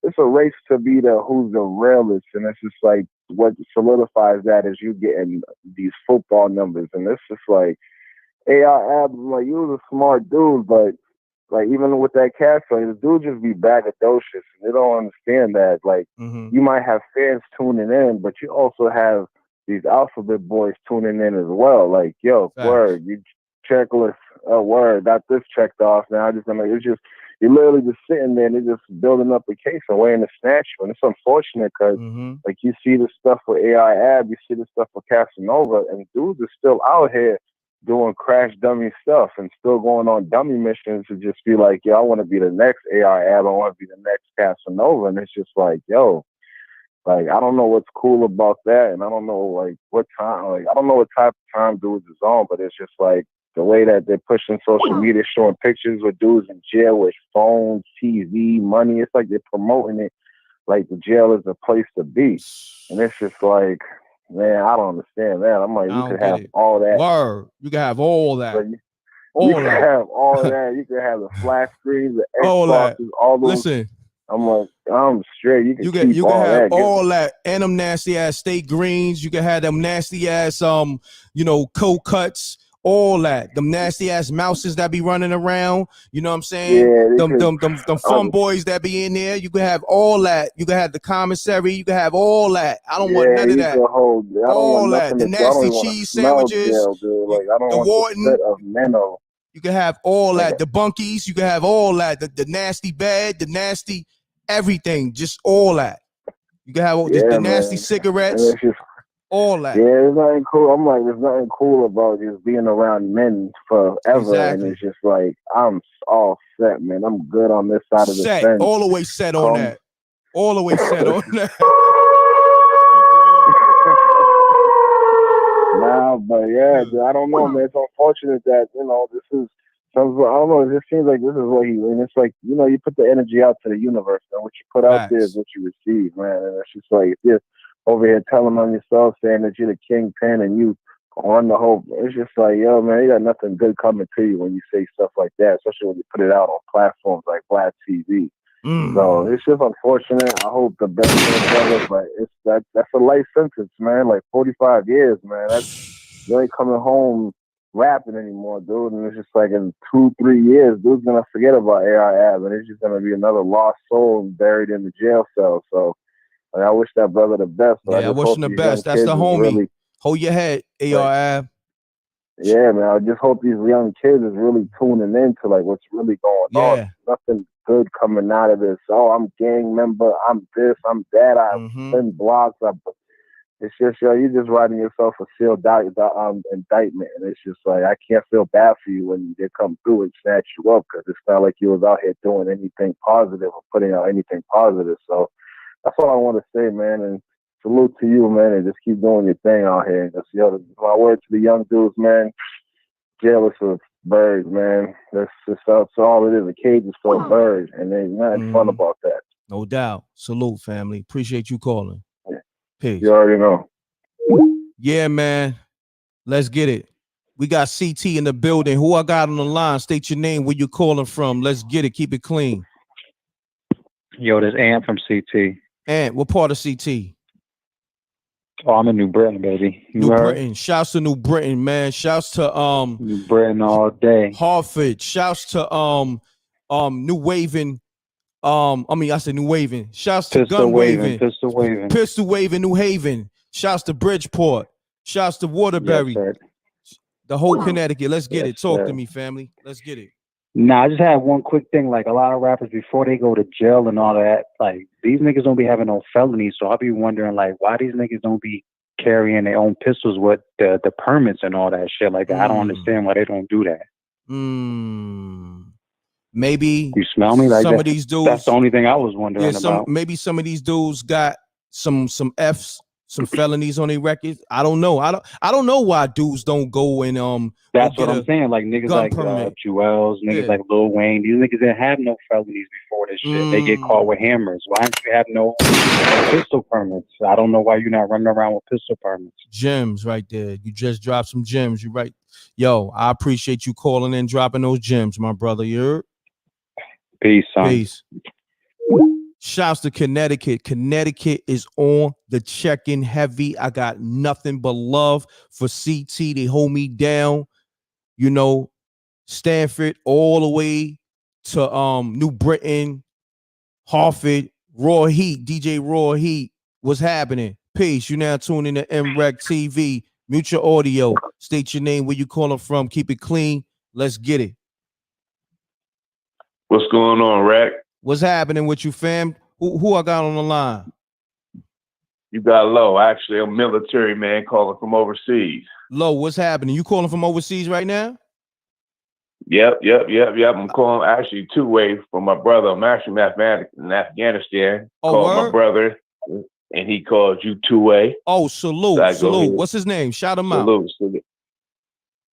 it's a race to be who's the realest, and it's just like what solidifies that is you getting these football numbers, and it's just like AI Abs, like you was a smart dude, but like even with that cash flow, this dude just be braggadocious, and they don't understand that. Like you might have fans tuning in, but you also have these alphabet boys tuning in as well. Like, yo, word, you checklist, word, got this checked off. Now it's just you're literally just sitting there and they're just building up a case and waiting to snatch you. And it's unfortunate because like you see the stuff with AI Ab, you see the stuff with Casanova, and dudes are still out here doing crash dummy stuff and still going on dummy missions to just be like, yo, I want to be the next AI Ab, I want to be the next Casanova. And it's just like, yo, like I don't know what's cool about that, and I don't know like what time, like I don't know what type of time dudes is on, but it's just like the way that they're pushing social media, showing pictures with dudes in jail with phones, TV, money. It's like they're promoting it like the jail is a place to be. And it's just like, man, I don't understand that. I'm like, I you don't could get have it. all that. Word. You can have all that. But you All can that. have all that. You can have the flat screens, the All that. Xboxes, all those. Listen. I'm like, I'm straight. You can keep you all can have that. all that and them nasty ass steak greens. You can have them nasty ass cold cuts. All that. Them nasty ass mouses that be running around. You know what I'm saying? Yeah, Them fun boys that be in there. You can have all that. You can have the commissary. You can have all that. I don't want none of that. I don't All want that. nothing The to. I don't nasty even want to cheese smell sandwiches. jail, dude. Like I don't The want Wharton. the scent of minnow. You can have all Like that. The bunkies. You can have all that. The nasty bed. The nasty everything. Just all that. You can have the nasty cigarettes. And it's just all that. Yeah, there's nothing cool. I'm like, there's nothing cool about just being around men forever. Exactly. And it's just like, I'm all set, man. I'm good on this side of the fence. All the way set on that. All the way set on that. Nah, but yeah, dude, I don't know, man. It's unfortunate that, this is, I don't know, it just seems like this is what and it's like, you put the energy out to the universe, and what you put out there is what you receive, man. And it's just like, if you're over here telling on yourself, saying that you're the kingpin and you run the whole, it's just like, yo, man, you got nothing good coming to you when you say stuff like that, especially when you put it out on platforms like Black TV. So it's just unfortunate. I hope the best for the brother, but that's a life sentence, man. Like 45 years, man. You ain't coming home rapping anymore, dude. And it's just like in 2-3 years, dude's gonna forget about AR Ab, and it's just gonna be another lost soul buried in the jail cell. So like, I wish that brother the best. But I wish him the best. That's the homie. Hold your head, AR Ab. Yeah, man. I just hope these young kids is really tuning into like what's really going on. There's nothing good coming out of this. Oh, I'm gang member. I'm this. I'm that. I've been blocked. It's just, you're just writing yourself a sealed indictment, and it's just like I can't feel bad for you when they come through and snatch you up, because it's not like you was out here doing anything positive or putting out anything positive. So that's all I want to say, man. And salute to you, man, and just keep doing your thing out here. And just, my word to the young dudes, man. Jail is for birds, man. That's all it is. A cage is for birds, and there's nothing fun about that. No doubt. Salute, family. Appreciate you calling. Peace. You already know. Yeah, man. Let's get it. We got CT in the building. Who I got on the line? State your name, where you calling from. Let's get it. Keep it clean. Yo, this Ant from CT. Ant, what part of CT? Oh, I'm in New Britain, baby. New Britain. Shouts to New Britain, man. Shouts to New Britain all day. Hartford. Shouts to New Haven. I said New Haven. Shouts to Gun Waving. Pistol Waving, New Haven. Shouts to Bridgeport. Shouts to Waterbury. Yes, the whole Connecticut. Let's get it. Talk to me, family. Let's get it. Nah, I just have one quick thing. Like, a lot of rappers, before they go to jail and all that, like, these niggas don't be having no felonies. So I'll be wondering, like, why these niggas don't be carrying their own pistols with the permits and all that shit. Like, I don't understand why they don't do that. Maybe you smell me? Like, some of these dudes. That's the only thing I was wondering about. Maybe some of these dudes got some F's, some felonies on their records. I don't know. I don't know why dudes don't go and That's what I'm saying. Like, niggas like Juelz, niggas like Lil Wayne. These niggas didn't have no felonies before this shit. They get caught with hammers. Why don't you have no pistol permits? I don't know why you're not running around with pistol permits. Gems right there. You just dropped some gems. You're right. Yo, I appreciate you calling in, dropping those gems, my brother. You're peace, son. Peace. Shouts to Connecticut. Connecticut is on the check-in heavy. I got nothing but love for CT. They hold me down. You know, Stanford all the way to New Britain, Hartford, Raw Heat, DJ Raw Heat. What's happening? Peace. You now tuning to MREC TV. Mute your audio. State your name, where you calling from. Keep it clean. Let's get it. What's going on, Rack? What's happening with you, fam? Who I got on the line? You got Low. Actually, a military man calling from overseas. Low, what's happening? You calling from overseas right now? Yep. I'm calling actually two ways from my brother. I'm actually in Afghanistan. Called my brother, and he called you two-way. Oh, salute. What's his name? Shout him out. Salute.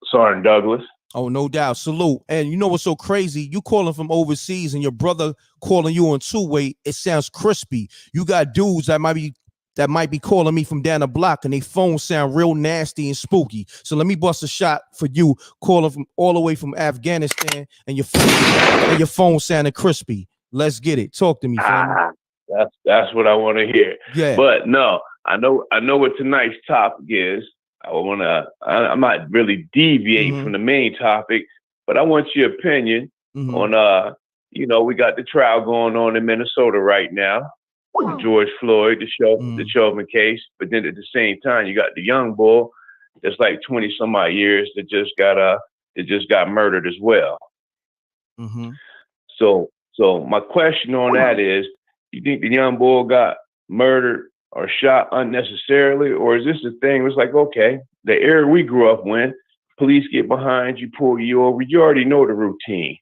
Sergeant Douglas. Oh, no doubt. Salute. And you know what's so crazy? You calling from overseas and your brother calling you on two-way, it sounds crispy. You got dudes that might be that might be calling me from down the block, and they phone sound real nasty and spooky. So let me bust a shot for you, calling from all the way from Afghanistan, and your phone sounding crispy. Let's get it. Talk to me, family. That's what I want to hear. Yeah. But no, I know what tonight's topic is. I'm not really deviating from the main topic, but I want your opinion on we got the trial going on in Minnesota right now. George Floyd, the Chauvin case, but then at the same time, you got the young bull that's like 20 some odd years that just got murdered as well. So my question on that is, you think the young bull got murdered or shot unnecessarily, or is this a thing? It's like, okay, the era we grew up in, police get behind you, pull you over, you already know the routine.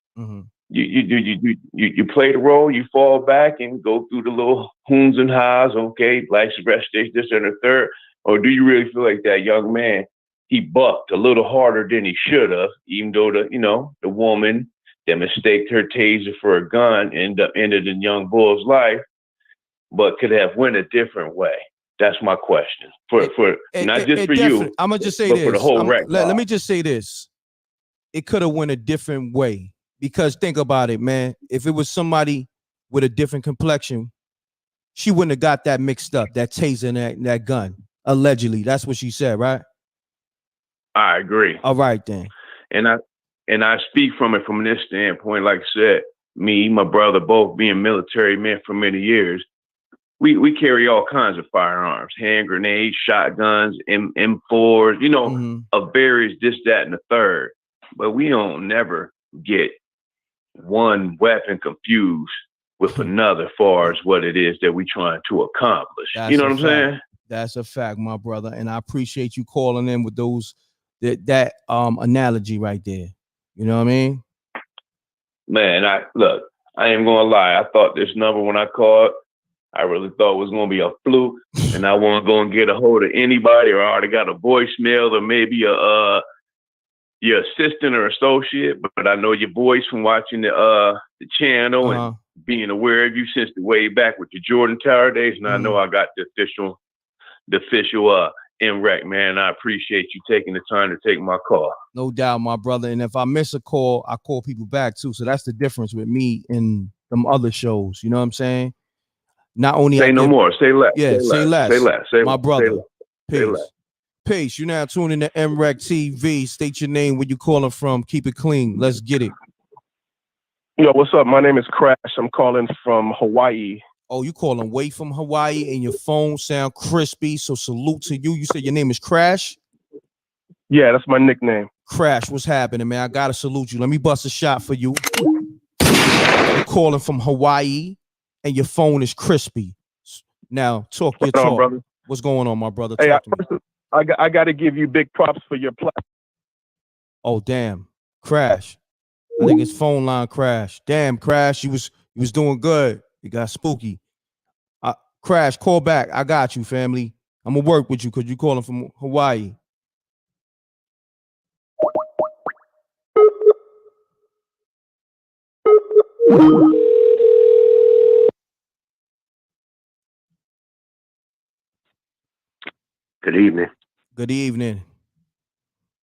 You play the role, you fall back and go through the little hoons and ha's, okay, life's rest stage, this and the third, or do you really feel like that young man, he bucked a little harder than he should have, even though the woman that mistaked her taser for a gun ended in young bull's life, but could have went a different way? That's my question. Not just for you. I'm gonna just say but this. For the whole let me just say this. It could have went a different way. Because think about it, man. If it was somebody with a different complexion, she wouldn't have got that mixed up, that taser and that gun. Allegedly. That's what she said, right? I agree. All right, then. And I speak from this standpoint. Like I said, me, my brother, both being military men for many years, we carry all kinds of firearms, hand grenades, shotguns, M4s, of various this, that, and the third. But we don't never get one weapon confused with another, far as what it is that we're trying to accomplish. You know what I'm saying? That's a fact, my brother, and I appreciate you calling in with that analogy right there. You know what I mean? Man, I ain't gonna lie. I thought this number when I called, I really thought it was gonna be a fluke, and I wasn't gonna get a hold of anybody, or I already got a voicemail, or maybe your assistant or associate. But I know your voice from watching the channel and being aware of you since the way back with the Jordan Tower days, and I know I got the official MREC, man. I appreciate you taking the time to take my call. No doubt, my brother. And if I miss a call, I call people back too. So that's the difference with me and them other shows. You know what I'm saying? Not only say no more, say less. Yeah, say less. Say less. My brother. Say less. Peace. You're now tuning to MREC TV. State your name, where you calling from. Keep it clean. Let's get it. Yo, what's up? My name is Crash. I'm calling from Hawaii. Oh, you calling way from Hawaii, and your phone sound crispy. So salute to you. You said your name is Crash? Yeah, that's my nickname. Crash, what's happening, man? I gotta salute you. Let me bust a shot for you. You're calling from Hawaii, and your phone is crispy. Now, talk your talk. Brother? What's going on, my brother? Hey, Talk to me. I got to give you big props for your platform. Oh, damn. Crash. I think his phone line crashed. Damn, Crash, you was doing good. It got spooky. Crash, call back. I got you, family. I'm gonna work with you because you calling from Hawaii. Good evening. Good evening.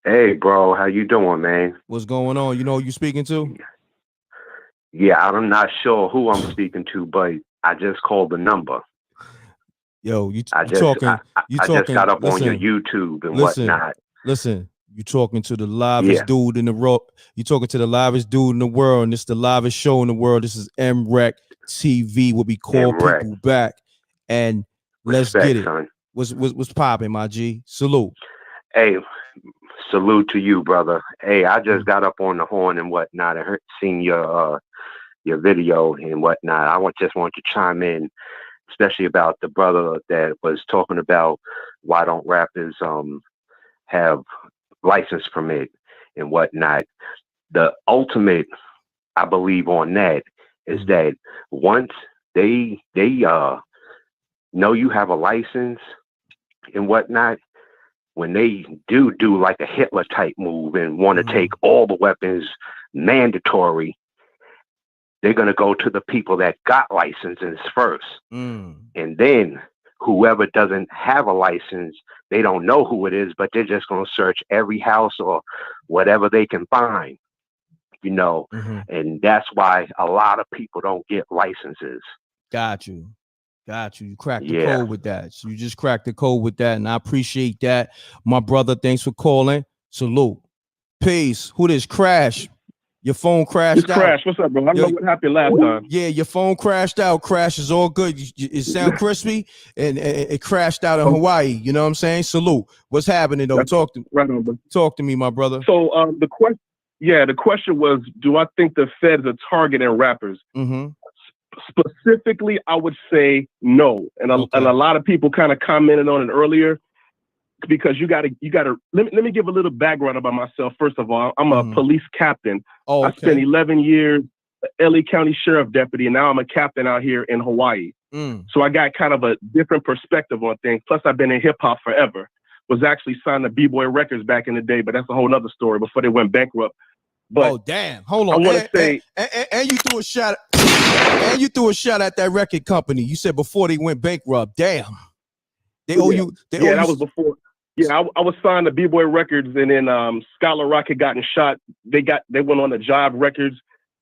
Hey, bro, how you doing, man? What's going on? You know who you speaking to? Yeah, I'm not sure who I'm speaking to, but I just called the number. Yo, I just got up on your YouTube and whatnot. Listen, you talking to the livest dude in the world. You talking to the livest dude in the world, and it's the livest show in the world. This is MREC TV, where we call people back, and let's get it. Son. What's popping, my G? Salute. Hey, salute to you, brother. Hey, I just got up on the horn and whatnot. I seen your video and whatnot. I just want to chime in, especially about the brother that was talking about why don't rappers have license permit and whatnot. The ultimate, I believe, on that is that once they know you have a license and whatnot, when they do like a Hitler type move and want to take all the weapons mandatory, they're going to go to the people that got licenses first and then whoever doesn't have a license, they don't know who it is, but they're just going to search every house or whatever they can find, you know, and that's why a lot of people don't get licenses. Got you. You cracked the code with that. So you just cracked the code with that, and I appreciate that, my brother. Thanks for calling. Salute. Peace. Who this? Crash. Your phone crashed out. Crash. What's up, bro? I know what happened last time. Yeah, your phone crashed out. Crash is all good. It sound crispy, and it crashed out in Hawaii. You know what I'm saying? Salute. What's happening though? Talk to me, my brother. So the question was, do I think the feds are targeting rappers? Specifically, I would say no, and a lot of people kind of commented on it earlier, because you gotta let me give a little background about myself. First of all, I'm a police captain. I spent 11 years LA County Sheriff Deputy, and now I'm a captain out here in Hawaii. So I got kind of a different perspective on things. Plus, I've been in hip hop forever. Was actually signed to B-Boy Records back in the day, but that's a whole nother story before they went bankrupt. But damn! Hold on. I want to say, and you threw a shot. And you threw a shot at that record company. You said before they went bankrupt. Damn. They owe you. That was before. Yeah, I was signed to B-Boy Records, and then Scholar Rock had gotten shot. They went on to Jive Records.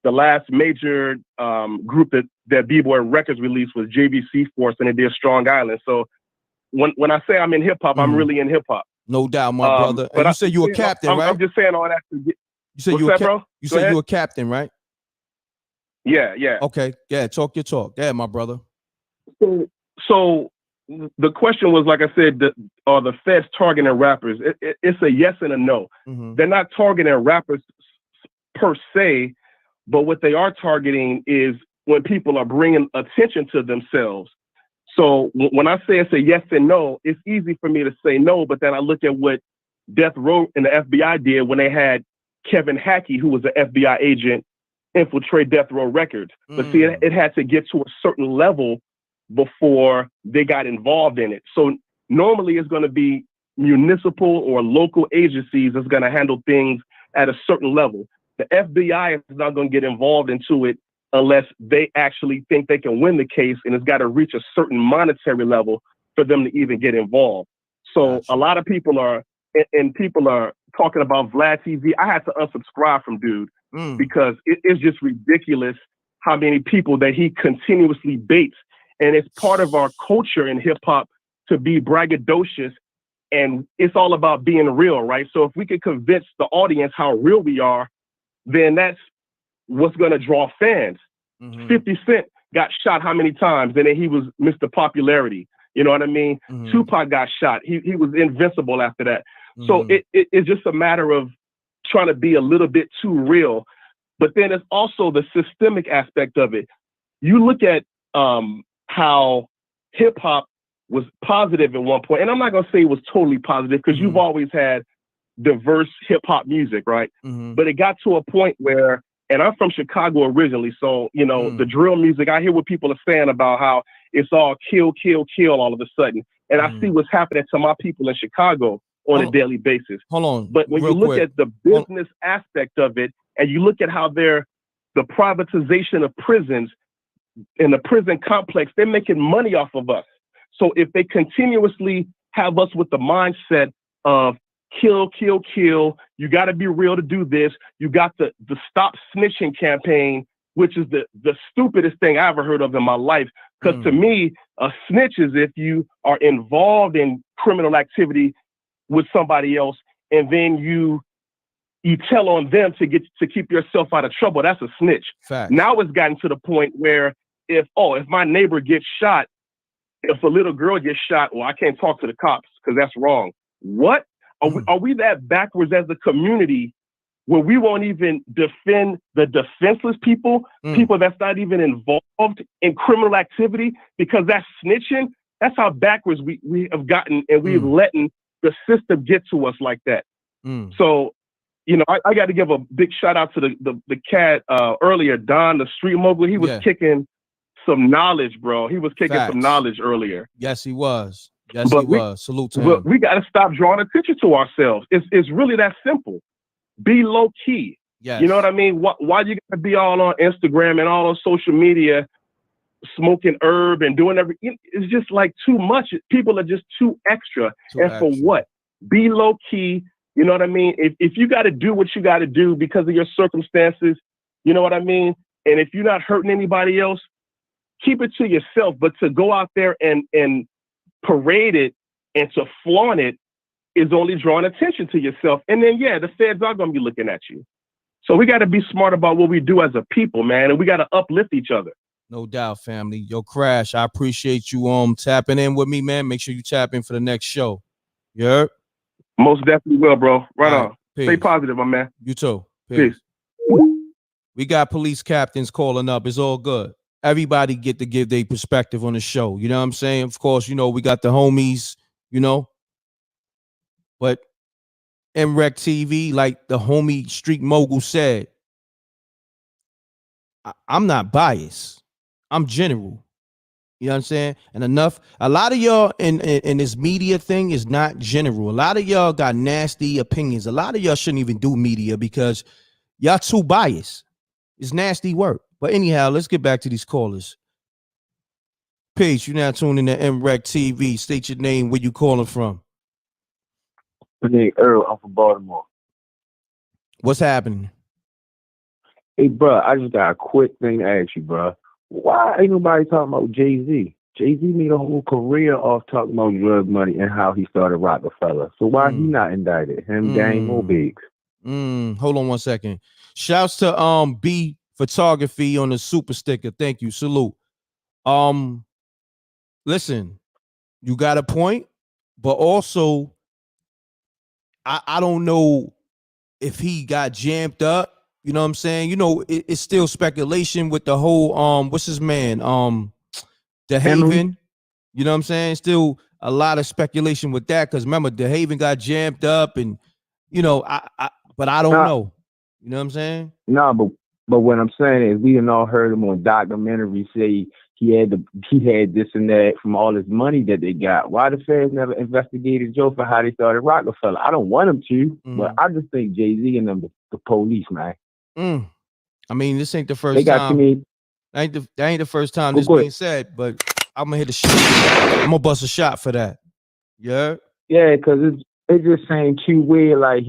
The last major group that B-Boy Records released was JVC Force, and it did Strong Island. So when I say I'm in hip hop, I'm really in hip hop. No doubt, my brother. And you said you were a captain, right? I'm just saying all that to get. You said you were a captain, right? Yeah. Okay. Yeah. Talk your talk. Yeah, my brother. So the question was, like I said, are the feds targeting rappers? It's a yes and a no. They're not targeting rappers per se, but what they are targeting is when people are bringing attention to themselves. So when I say it's a yes and no, it's easy for me to say no, but then I look at what Death Row and the FBI did when they had Kevin Hackey, who was an FBI agent, infiltrate Death Row Records. But see, it had to get to a certain level before they got involved in it. So normally it's going to be municipal or local agencies that's going to handle things at a certain level. The FBI is not going to get involved into it unless they actually think they can win the case, and it's got to reach a certain monetary level for them to even get involved. So a lot of people are talking about Vlad TV. I had to unsubscribe from dude because it's just ridiculous how many people that he continuously baits. And it's part of our culture in hip hop to be braggadocious, and it's all about being real, right? So if we could convince the audience how real we are, then that's what's going to draw fans. 50 Cent got shot how many times? And then he was Mr. Popularity. You know what I mean? Tupac got shot. He was invincible after that. So it's just a matter of trying to be a little bit too real. But then it's also the systemic aspect of it. You look at how hip hop was positive at one point, and I'm not going to say it was totally positive because you've always had diverse hip hop music, right? But it got to a point where, and I'm from Chicago originally, so, you know, the drill music, I hear what people are saying about how it's all kill, kill, kill all of a sudden. And I see what's happening to my people in Chicago on a daily basis. Hold on. But when you look at the business aspect of it, and you look at how the privatization of prisons and the prison complex, they're making money off of us. So if they continuously have us with the mindset of kill, kill, kill, you got to be real to do this. You got the Stop Snitching campaign, which is the stupidest thing I ever heard of in my life. Because to me, a snitch is if you are involved in criminal activity with somebody else, and then you tell on them to keep yourself out of trouble. That's a snitch. Fact. Now it's gotten to the point where if my neighbor gets shot, if a little girl gets shot, well, I can't talk to the cops because that's wrong. What? Are we that backwards as a community where we won't even defend the defenseless people, people that's not even involved in criminal activity, because that's snitching? That's how backwards we have gotten, and we've letting the system get to us like that. So, you know, I got to give a big shout out to the cat earlier, Don, the street mogul. He was kicking some knowledge, bro. He was kicking some knowledge earlier. Yes, he was. Yes, he was. Salute to him. But we got to stop drawing attention to ourselves. It's really that simple. Be low key. Yes. You know what I mean? Why you got to be all on Instagram and all on social media smoking herb and doing everything. It's just like too much. People are just too extra. For what? Be low key. You know what I mean? If you got to do what you got to do because of your circumstances, you know what I mean? And if you're not hurting anybody else, keep it to yourself. But to go out there and parade it and to flaunt it is only drawing attention to yourself. And then, yeah, the feds are going to be looking at you. So we got to be smart about what we do as a people, man. And we got to uplift each other. No doubt, family. Yo, Crash, I appreciate you tapping in with me, man. Make sure you tap in for the next show. You heard? Most definitely will, bro. Right on. Peace. Stay positive, my man. You too. Peace. We got police captains calling up. It's all good. Everybody get to give their perspective on the show. You know what I'm saying? Of course, you know, we got the homies, you know. But MREC TV, like the homie Street Mogul said, I'm not biased. I'm general. You know what I'm saying? And a lot of y'all in this media thing is not general. A lot of y'all got nasty opinions. A lot of y'all shouldn't even do media because y'all too biased. It's nasty work. But anyhow, let's get back to these callers. Peace, you're now tuning in to MREC TV. State your name, where you calling from. My name Earl. I'm from Baltimore. What's happening? Hey, bro, I just got a quick thing to ask you, bro. Why ain't nobody talking about Jay-Z? Jay-Z made a whole career off talking about drug money and how he started Rockefeller. So why he not indicted? Him, Game, or Biggs? Hold on one second. Shouts to B Photography on the super sticker. Thank you. Salute. Listen, you got a point, but also I don't know if he got jammed up. You know what I'm saying? You know, it's still speculation with the whole what's his man? The Haven. You know what I'm saying? Still a lot of speculation with that because remember, the Haven got jammed up, and you know, but I don't know. You know what I'm saying? No, but what I'm saying is we done all heard him on documentary say he had this and that from all his money that they got. Why the feds never investigated Joe for how they started Rockefeller? I don't want them to, but I just think Jay-Z and them the police, man. I mean, this ain't the first they got time. That ain't the first time this being said, but I'm gonna hit a shot. I'm gonna bust a shot for that. Yeah. Yeah, because it's just saying Q weird. Like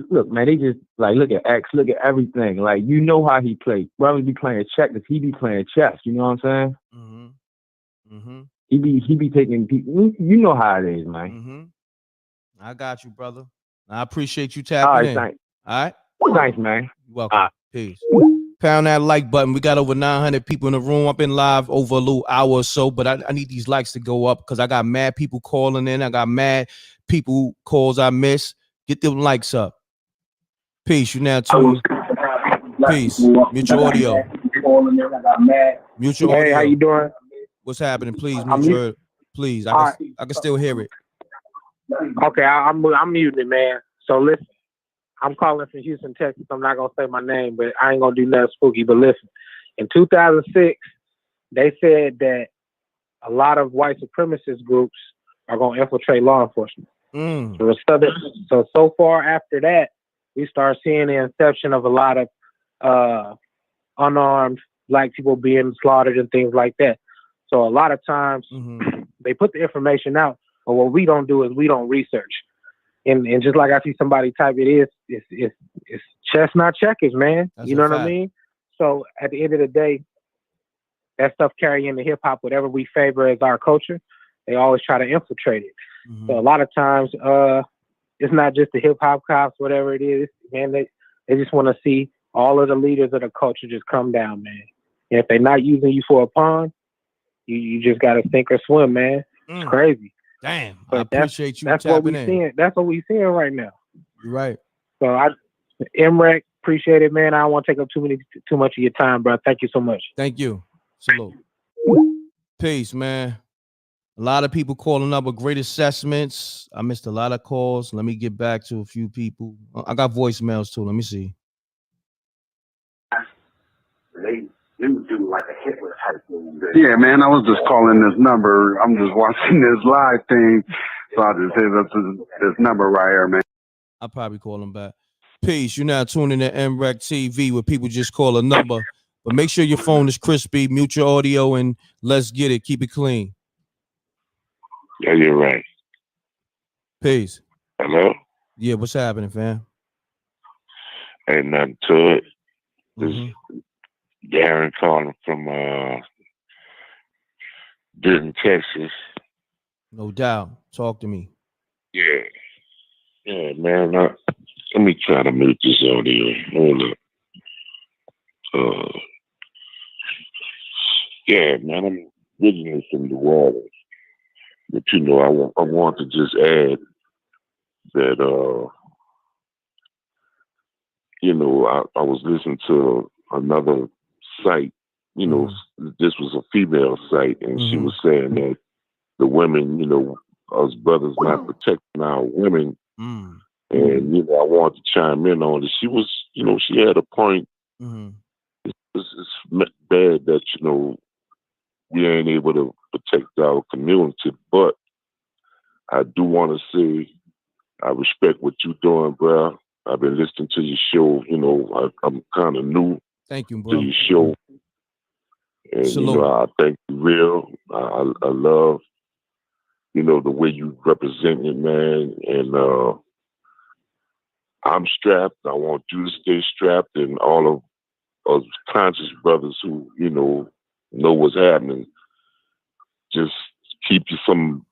look, man, they just like look at X, look at everything. Like you know how he plays. Brothers be playing checkers, he be playing chess. You know what I'm saying? He be taking people. You know how it is, man. I got you, brother. I appreciate you tapping in. Thanks. All right. Thanks, man. You're welcome. Peace. Pound that like button. We got over 900 people in the room. I've been live over a little hour or so, but I need these likes to go up because I got mad people calling in. I got mad people calls I miss. Get them likes up. Peace. You now tuned. Peace. Mute your audio. Mute your audio. Hey, how you doing? What's happening? Please mute your. Please. I can still hear it. Okay, I'm muting it, man. So listen. I'm calling from Houston, Texas. I'm not going to say my name, but I ain't going to do nothing spooky. But listen, in 2006, they said that a lot of white supremacist groups are going to infiltrate law enforcement. So far after that, we start seeing the inception of a lot of unarmed black people being slaughtered and things like that. So a lot of times they put the information out, but what we don't do is we don't research. And just like I see somebody type it's chess, not checkers, man. That's you know a what fact. I mean? So at the end of the day, that stuff carry into hip hop, whatever we favor as our culture, they always try to infiltrate it. So a lot of times, it's not just the hip hop cops, whatever it is, man, they just want to see all of the leaders of the culture just come down, man. And if they're not using you for a pawn, you just got to sink or swim, man. It's crazy. Damn, but I appreciate you that's what tapping we in. seeing. That's what we seeing right now. You're right. So MREC, appreciate it, man. I don't want to take up too much of your time, bro. Thank you so much. Thank you. Salute. Peace, man. A lot of people calling up with great assessments. I missed a lot of calls. Let me get back to a few people. I got voicemails too. Let me see. They do like a Hitler type thing. Yeah, man, I was just calling this number. I'm just watching this live thing, so I just hit up this number right here, man. I'll probably call them back. Peace. You're now tuning in to MREC TV where people just call a number, But make sure your phone is crispy, mute your audio, and let's get it. Keep it clean. Yeah, you're right. Peace. Hello? Yeah, what's happening, fam? Ain't nothing to it. This Darren calling from Denton, Texas. No doubt. Talk to me. Yeah. Yeah, man. Let me try to mute this audio. Hold up. Yeah, man, I'm originally from New Orleans. But you know, I want to just add that you know, I was listening to another site, you know, this was a female site, and she was saying that the women, you know, us brothers not protecting our women. And, you know, I wanted to chime in on it. She was, you know, she had a point. It's bad that, you know, we ain't able to protect our community, but I do want to say I respect what you're doing, bro. I've been listening to your show. You know, I'm kind of new Thank you, bro. to your show. And, you know, I think you real. I love, you know, the way you represent it, man. And I'm strapped. I want you to stay strapped, and all of us conscious brothers who, you know what's happening. Just keep you some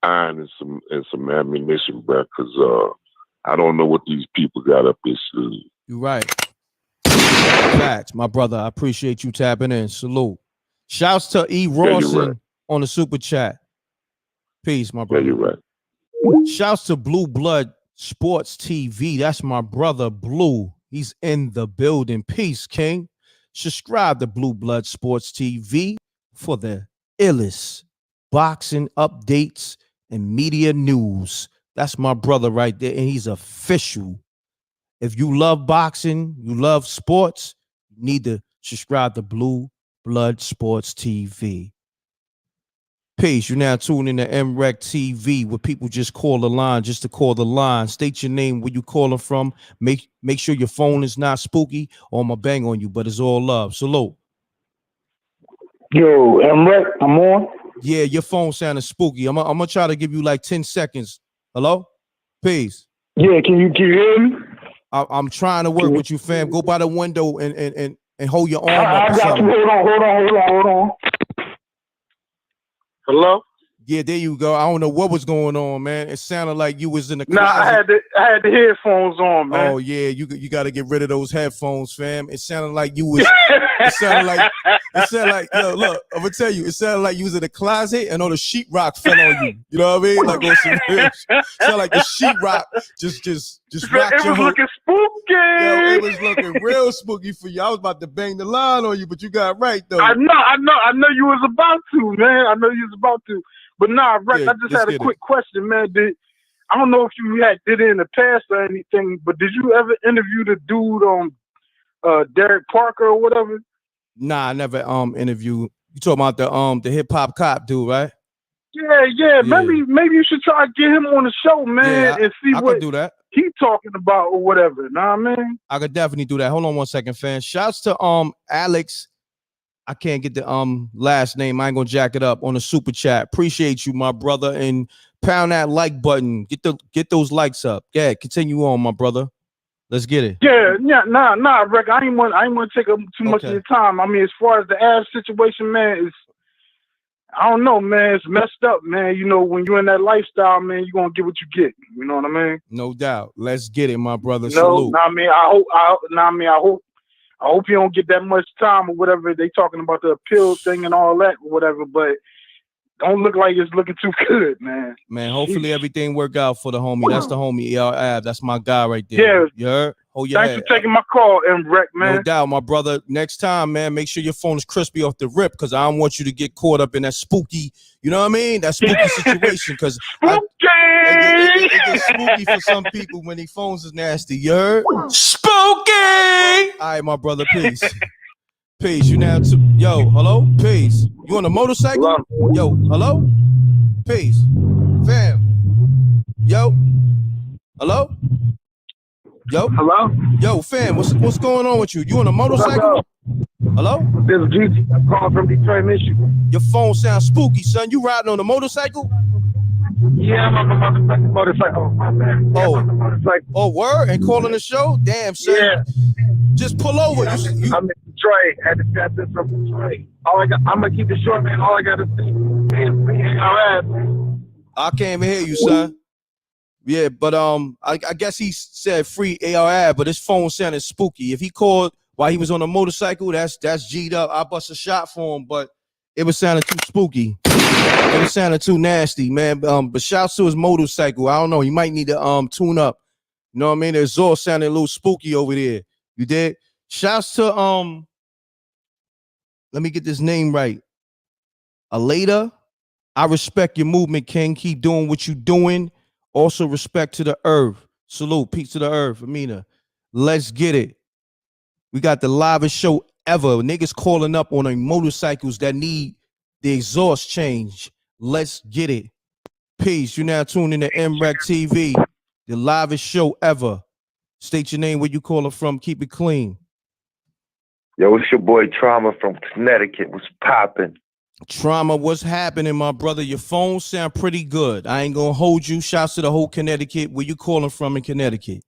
iron and some ammunition, bro, because I don't know what these people got up their sleeve. You're right. Facts, my brother. I appreciate you tapping in. Salute. Shouts to E. Rawson on the super chat. Peace, my brother. Yeah, you're right. Shouts to Blue Blood Sports TV. That's my brother Blue. He's in the building. Peace, King. Subscribe to Blue Blood Sports TV for the illest boxing updates and media news. That's my brother right there, and he's official. If you love boxing, you love sports, you need to subscribe to Blue Blood Sports TV. Peace. You're now tuned in to MREC TV, where people just call the line just to call the line. State your name, where you calling from. Make sure your phone is not spooky, or I'm gonna bang on you, but it's all love. Salute. Yo, MREC, I'm on. Yeah, your phone sounded spooky. I'm gonna try to give you like 10 seconds. Hello? Peace. Yeah, can you hear me? I'm trying to work with you, fam. Go by the window and hold your arm I up or got something. you. Hold on. Hello? Yeah, there you go. I don't know what was going on, man. It sounded like you was in the Nah, closet. I had the headphones on, man. Oh yeah, you got to get rid of those headphones, fam. It sounded like you was. It sounded like. Yo, look, I'm gonna tell you. It sounded like you was in the closet and all the sheetrock fell on you. You know what I mean? Like on some real. Sound like the sheetrock just rocked It your was whole. looking spooky. Yo, it was looking real spooky for you. I was about to bang the line on you, but you got right though. I know you was about to, man. I know you was about to. But nah, Rex, Yeah, I just let's had a get quick question, man. I don't know if you did it in the past or anything, but did you ever interview the dude on Derek Parker or whatever? Nah, I never interviewed. You talking about the hip hop cop dude, right? Yeah. Maybe you should try to get him on the show, man, and see I what could do that. he talking about or whatever. Nah, man. I could definitely do that. Hold on 1 second, fam. Shouts to Alex. I can't get the last name. I ain't gonna jack it up on the super chat. Appreciate you, my brother, and pound that like button. Get those likes up. Yeah, continue on, my brother. Let's get it. Yeah, nah, Rick. I ain't want to take up too much of your time. I mean, as far as the ass situation, man, I don't know, man. It's messed up, man. You know, when you're in that lifestyle, man, you're gonna get what you get. You know what I mean? No doubt. Let's get it, my brother. No, Salute. nah, I mean, I hope you don't get that much time or whatever. They talking about the appeal thing and all that or whatever, but don't look like it's looking too good, man. Man, hopefully everything work out for the homie. That's the homie, ER. That's my guy right there. Yeah. You heard? Hold your Thanks head. for taking my call, MREC, man. No doubt, my brother. Next time, man, make sure your phone is crispy off the rip, because I don't want you to get caught up in that spooky, you know what I mean? That spooky situation, because it gets spooky for some people when their phones is nasty. You heard? Spooky! All right, my brother, peace. Peace. You now yo, hello? Peace. You on a motorcycle? Hello? Yo, hello? Peace. Fam. Yo. Hello? Yo. Hello? Yo, fam, what's going on with you? You on a motorcycle? Hello? This is GT. I'm calling from Detroit, Michigan. Your phone sounds spooky, son. You riding on a motorcycle? Yeah, I'm on a motorcycle. Oh, my bad. Yeah, I'm on a motorcycle. Oh, word? And calling the show? Damn, son. Yeah. Just pull over. Yeah, I'm in Detroit. Had to got this from Detroit. I'm gonna keep it short, man. All I gotta say is, all right. I can't even hear you, son. Yeah, but I guess he said free ARR, but his phone sounded spooky. If he called while he was on a motorcycle, that's G'd up. I bust a shot for him, but it was sounding too spooky. It was sounding too nasty, man. But shouts to his motorcycle. I don't know. He might need to tune up. You know what I mean? The exhaust sounded a little spooky over there. You did? Shouts to let me get this name right. Aleda. I respect your movement, King. Keep doing what you're doing. Also, respect to the earth. Salute. Peace to the earth. Amina. Let's get it. We got the livest show ever. Niggas calling up on motorcycles that need the exhaust change. Let's get it. Peace. You're now tuned in to MREC TV, the livest show ever. State your name, where you calling from. Keep it clean. Yo, it's your boy Trauma from Connecticut. What's popping? Trauma, what's happening, my brother? Your phone sound pretty good. I ain't gonna hold you. Shouts to the whole Connecticut. Where you calling from in Connecticut?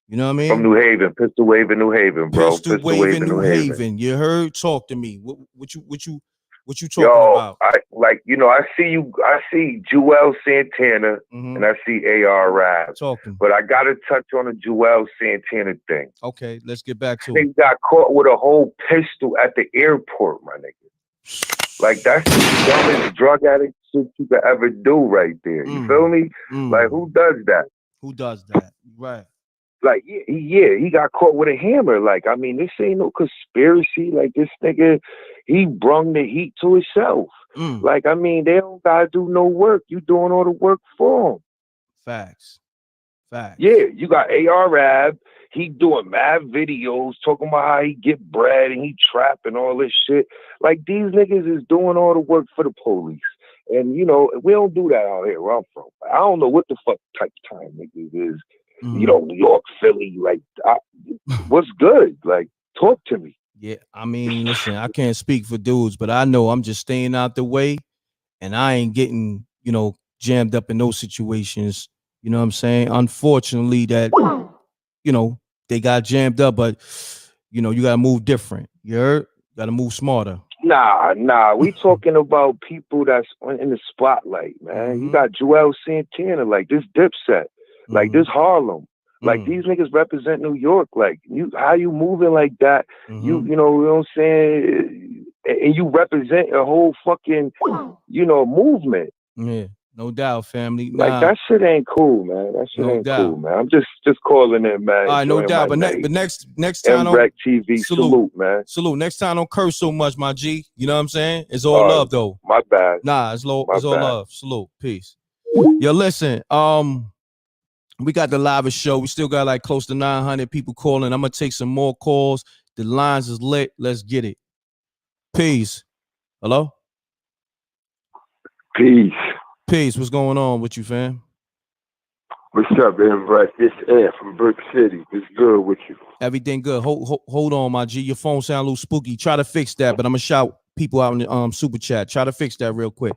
You know what I mean? From New Haven, Pistol Wave in New Haven, bro. Pistol Wave in New Haven. You heard? Talk to me. What you talking about? I see Juelz Santana and I see AR Rap. Talking. But I gotta touch on the Juelz Santana thing. Okay, let's get back to They it. got caught with a whole pistol at the airport, my nigga. Like, that's the dumbest drug addict shit you could ever do right there. You feel me? Like, who does that? Who does that? Right. Like, he got caught with a hammer. Like, I mean, this ain't no conspiracy. Like, this nigga, he brung the heat to himself. Like, I mean, they don't gotta do no work. You doing all the work for them. Facts. Yeah, you got AR Rab. He doing mad videos talking about how he get bread and he trapping all this shit. Like, these niggas is doing all the work for the police. And, you know, we don't do that out here where I'm from. I don't know what the fuck type of time niggas is. You know, New York, Philly, like, what's good? Like, talk to me. Yeah, I mean, listen, I can't speak for dudes, but I know I'm just staying out the way and I ain't getting, jammed up in those situations. You know what I'm saying? Unfortunately, that, they got jammed up, but, you got to move different. You heard? Got to move smarter. Nah. We talking about people that's in the spotlight, man. You got Juelz Santana, like this Dipset, like this Harlem. Like, these niggas represent New York. Like, how you moving like that? You know what I'm saying? And you represent a whole fucking, movement. Yeah, no doubt, family. Like, that shit ain't cool, man. That shit ain't cool, man. I'm just calling in, man. All right, no doubt. But next time on MREC TV, salute, man. Salute. Next time, don't curse so much, my G. You know what I'm saying? It's all love, though. My bad. Nah, it's all love. Salute. Peace. Yo, listen. We got the live show. We still got like close to 900 people calling. I'm gonna take some more calls. The lines is lit. Let's get it. Peace. Hello? Peace. Peace. What's going on with you, fam? What's up, everybody? It's Ed from Brick City. What's good with you? Everything good. Hold on, my G. Your phone sound a little spooky. Try to fix that, but I'm gonna shout people out in the super chat. Try to fix that real quick.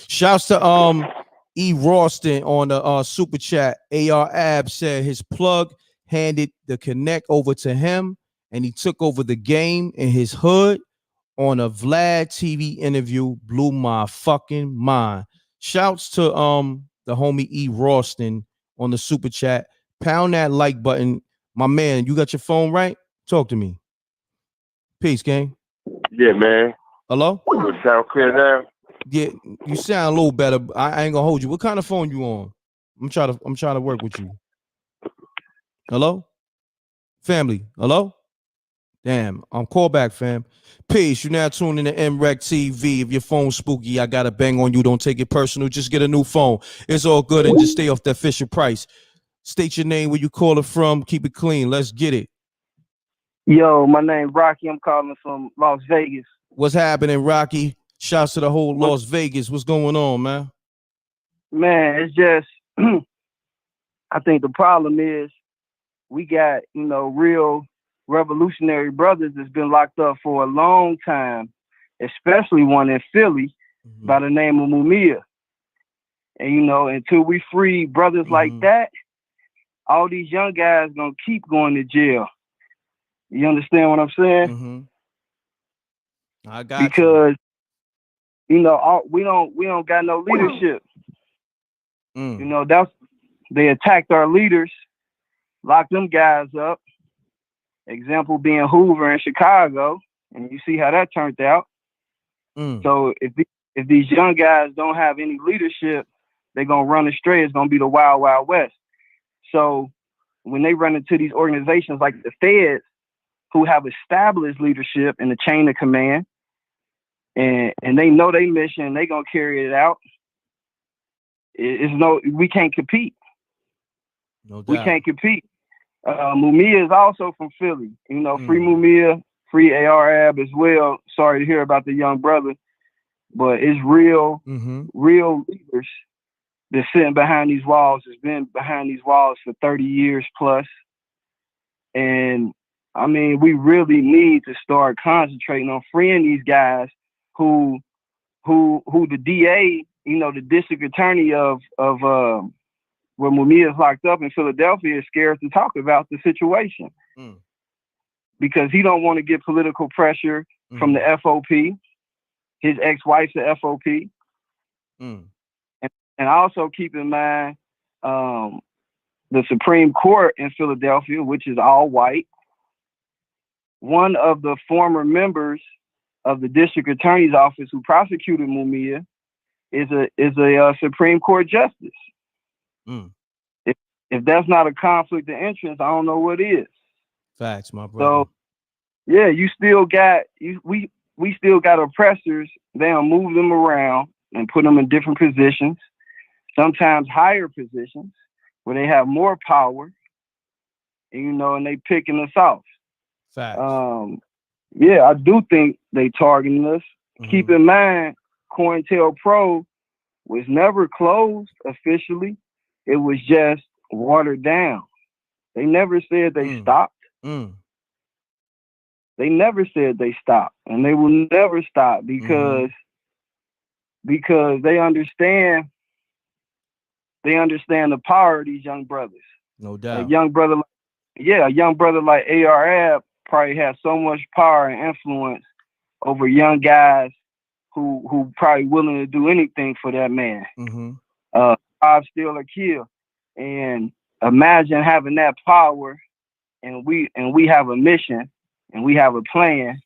Shouts to E. Ralston on the super chat. AR Ab said his plug handed the connect over to him and he took over the game in his hood on a Vlad TV interview. Blew my fucking mind. Shouts to the homie E. Ralston on the super chat. Pound that like button. My man, you got your phone right? Talk to me. Peace, gang. Yeah, man. Hello? Does it sound clear now? Yeah, you sound a little better. I ain't gonna hold you. What kind of phone you on? I'm trying to work with you. Hello? Family. Hello? Damn. Call back, fam. Peace. You now tuning in to MREC TV. If your phone's spooky, I gotta bang on you. Don't take it personal. Just get a new phone. It's all good and just stay off that Fisher price. State your name, where you call it from. Keep it clean. Let's get it. Yo, my name Rocky. I'm calling from Las Vegas. What's happening, Rocky? Shouts to the whole Las Vegas. What's going on, man? Man, it's just, I think the problem is we got, real revolutionary brothers that's been locked up for a long time, especially one in Philly by the name of Mumia. And you know, until we free brothers like that, all these young guys gonna keep going to jail. You understand what I'm saying? I got because you know we don't got no leadership. You know, they attacked our leaders, locked them guys up. Example being Hoover in Chicago, and you see how that turned out. So if these young guys don't have any leadership, they're gonna run astray. It's gonna be the wild, wild west. So when they run into these organizations like the Feds, who have established leadership in the chain of command, and they know their mission, they gonna carry it out. We can't compete. No doubt. We can't compete. Mumia is also from Philly. You know, free Mumia, free AR-AB as well. Sorry to hear about the young brother, but it's real leaders that's sitting behind these walls, has been behind these walls for 30 years plus. And I mean, we really need to start concentrating on freeing these guys who the DA, you know, the district attorney of where Mumia is locked up in Philadelphia is scared to talk about the situation because he don't want to get political pressure from the FOP. His ex-wife's the FOP. And also keep in mind the Supreme Court in Philadelphia, which is all white. One of the former members of the district attorney's office who prosecuted Mumia is a Supreme Court justice. If that's not a conflict of interest, I don't know what is. Facts, my brother. So yeah, you still got we still got oppressors. They'll move them around and put them in different positions, sometimes higher positions where they have more power, and, you know, and they picking us off. Facts. Yeah, I do think they targeting us. Keep in mind, COINTELPRO was never closed officially. It was just watered down. They never said they stopped. They never said they stopped, and they will never stop because they understand the power of these young brothers. No doubt. A young brother like AR-AB probably has so much power and influence over young guys who probably willing to do anything for that man. Rob, steal, or kill. And imagine having that power, and we have a mission, and we have a plan,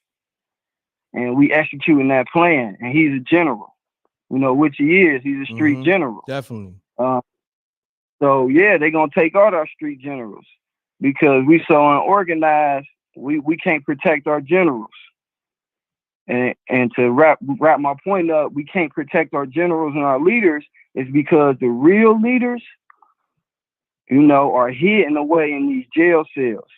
and we executing that plan. And he's a general, you know, which he is. He's a street general. Definitely. So yeah, they're gonna take out our street generals because we so unorganized. We can't protect our generals. And to wrap my point up, we can't protect our generals and our leaders is because the real leaders, you know, are hidden away in these jail cells.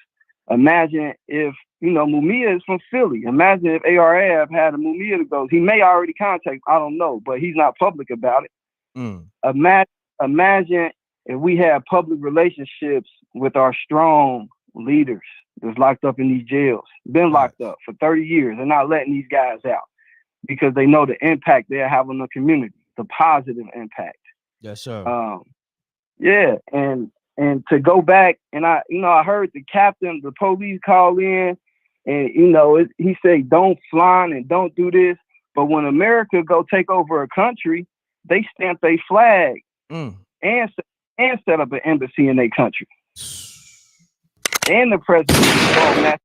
Imagine if, you know, Mumia is from Philly. Imagine if AR-AB had a Mumia to go. He may already contact, I don't know, but he's not public about it. Imagine if we had public relationships with our strong leaders that's locked up in these jails, been locked up for 30 years and not letting these guys out because they know the impact they have on the community, the positive impact. Yes, sir. Yeah, and to go back, and I heard the captain, the police call in, and you know, he said, "Don't fly and don't do this." But when America go take over a country, they stamp their flag and set up an embassy in their country. And the president,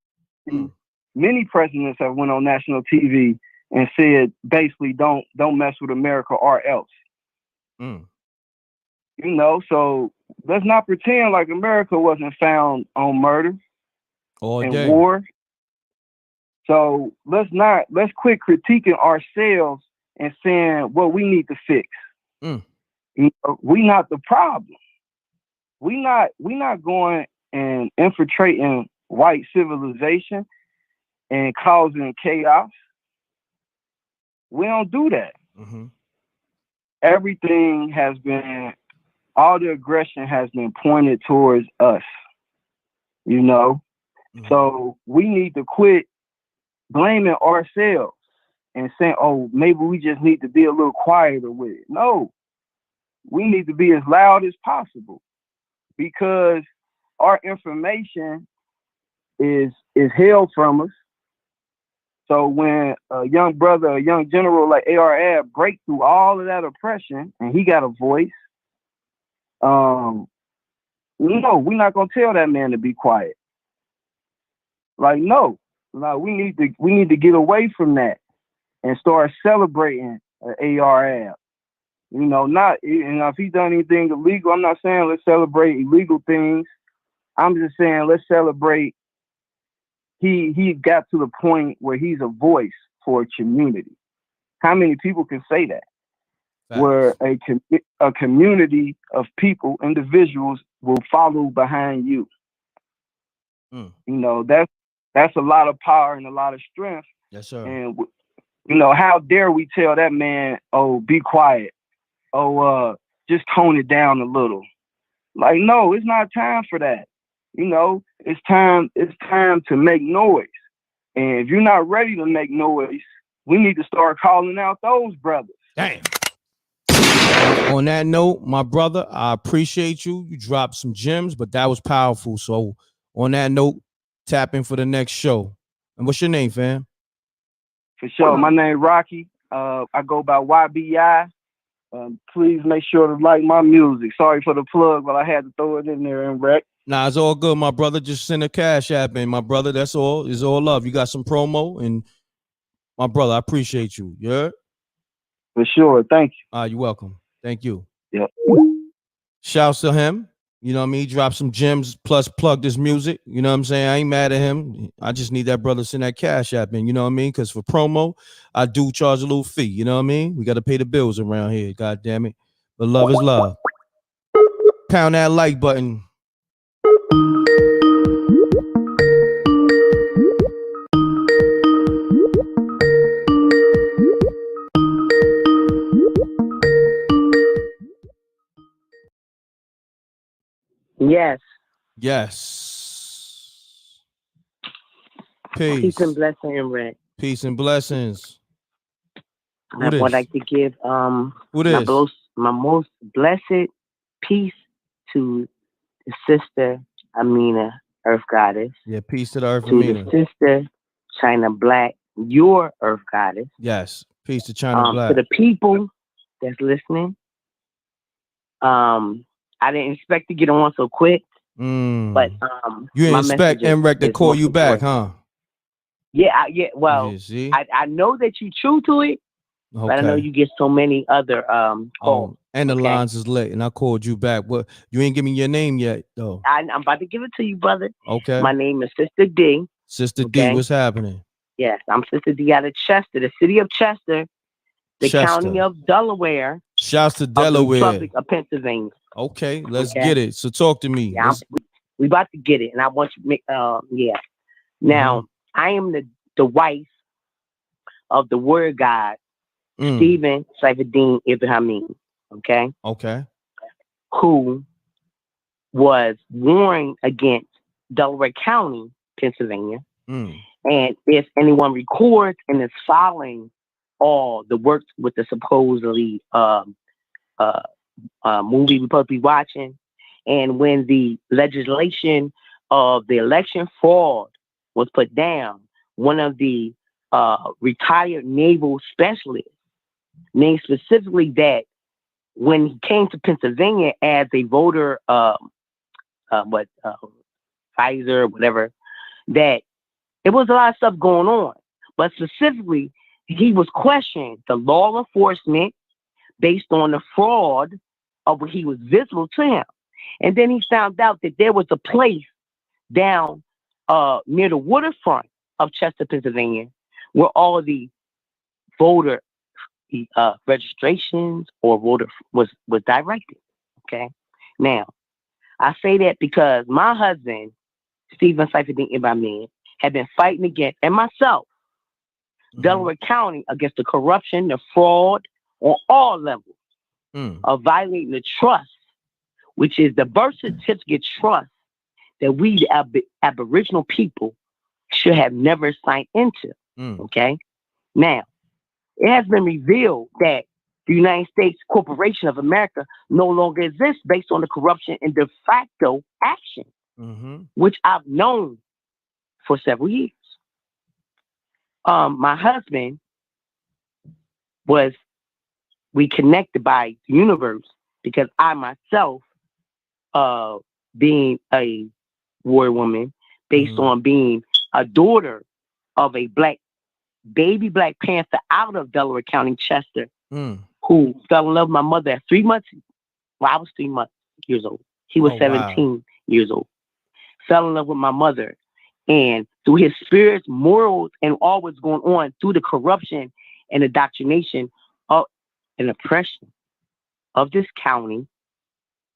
many presidents have went on national TV and said basically, "Don't mess with America or else." You know, so let's not pretend like America wasn't found on murder and war. So let's quit critiquing ourselves and saying what we need to fix. You know, we not the problem. We not going and infiltrating white civilization and causing chaos. We don't do that. Everything has been, all the aggression has been pointed towards us, you know, So we need to quit blaming ourselves and saying, oh, maybe we just need to be a little quieter with it. No, we need to be as loud as possible because our information is held from us. So when a young brother, a young general like AR Ab break through all of that oppression and he got a voice, no, we're not gonna tell that man to be quiet. Like, no, we need to get away from that and start celebrating AR Ab. If he done anything illegal, I'm not saying let's celebrate illegal things. I'm just saying let's celebrate. He got to the point where he's a voice for a community. How many people can say that? Facts. Where a community of people, individuals, will follow behind you. That's a lot of power and a lot of strength. Yes, sir. And how dare we tell that man, oh, be quiet. Oh, just tone it down a little. Like, no, it's not time for that. It's time to make noise. And if you're not ready to make noise, we need to start calling out those brothers. Damn. On that note, my brother, I appreciate you. You dropped some gems, but that was powerful. So on that note, tap in for the next show. And what's your name, fam? For sure. My name Rocky. I go by YBI. Please make sure to like my music. Sorry for the plug, but I had to throw it in there and wreck. Nah, it's all good, my brother. Just send a cash app in, my brother. That's all. It's all love. You got some promo, and my brother, I appreciate you. Yeah. For sure. Thank you. You're welcome. Thank you. Yep. Shouts to him. You know what I mean? He dropped some gems plus plug this music. You know what I'm saying? I ain't mad at him. I just need that brother to send that cash app in. You know what I mean? Because for promo, I do charge a little fee. You know what I mean? We got to pay the bills around here. God damn it. But love is love. Pound that like button. Yes. Yes. Peace. Peace and blessing and rent. Peace and blessings. I would like to give Who my most blessed peace to the sister Amina, Earth Goddess. Yeah, peace to the Earth to Amina. the sister China Black, your Earth Goddess. Yes, peace to China Black. To the people that's listening. I didn't expect to get on so quick, but you didn't expect MREC to call you back, huh? Yeah, well, I know that you true to it, but I know you get so many other calls. And the lines is lit, and I called you back. What? You ain't give me your name yet, though. I'm about to give it to you, brother. Okay. My name is Sister D. Sister D, what's happening? Yes, I'm Sister D out of Chester, the city of Chester, the county of Delaware. Shouts to Delaware. The Republic of Pennsylvania. Okay, let's get it. So talk to me. Yeah, we about to get it, and I want you to make Now, I am the wife of the word God, Stephen Saifuddin Ibrahim. Okay. Who was warring against Delaware County, Pennsylvania. And if anyone records and is following all the works with the supposedly movie we're supposed to be watching, and when the legislation of the election fraud was put down, one of the retired naval specialists named specifically that when he came to Pennsylvania as a voter, Pfizer, whatever, that there was a lot of stuff going on. But specifically, he was questioning the law enforcement based on the fraud of what he was visible to him. And then he found out that there was a place down near the waterfront of Chester, Pennsylvania, where all the voter registrations or voter was directed. Okay. Now, I say that because my husband, Stephen Saifuddin Ibrahim, had been fighting against, and myself, Delaware County, against the corruption, the fraud on all levels of violating the trust, which is the birth certificate trust that we, the Aboriginal people, should have never signed into. Okay? Now, it has been revealed that the United States Corporation of America no longer exists based on the corruption and de facto action, which I've known for several years. My husband we connected by the universe because I myself, being a war woman, based on being a daughter of a baby Black Panther out of Delaware County, Chester, who fell in love with my mother at 3 months. Well, I was 3 years old. He was 17 years old. Fell in love with my mother. And through his spirits, morals, and all what's going on through the corruption and indoctrination of and oppression of this county,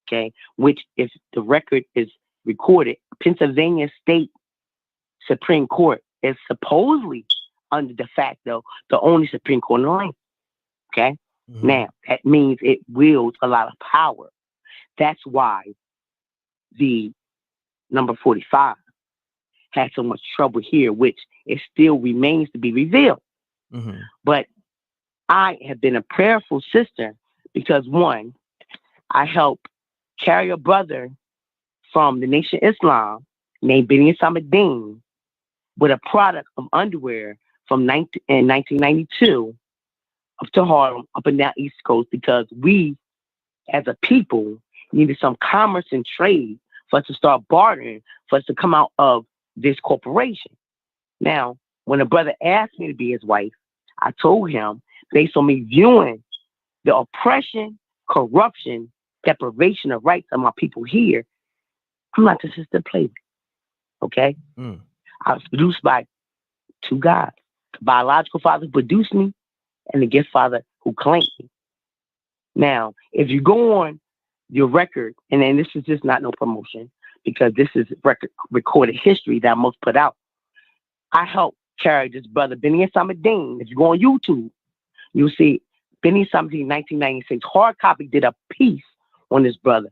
okay, which if the record is recorded, Pennsylvania State Supreme Court is supposedly under de facto the only Supreme Court in the land. Okay? Now, that means it wields a lot of power. That's why the number 45 had so much trouble here, which it still remains to be revealed. But I have been a prayerful sister because, one, I helped carry a brother from the Nation of Islam named Benny Samadeen with a product of underwear from 1992 up to Harlem, up and down East Coast, because we, as a people, needed some commerce and trade for us to start bartering, for us to come out of this corporation. Now, when a brother asked me to be his wife, I told him, based on me viewing the oppression, corruption, deprivation of rights of my people here, I'm not the sister to play with. Okay? I was produced by two gods. The biological father who produced me and the gift father who claimed me. Now, if you go on your record, and then this is just not no promotion, because this is recorded history that I must put out. I helped carry this brother, Benny Samadeen. If you go on YouTube, you'll see Benny Samadeen, 1996. Hard Copy did a piece on this brother.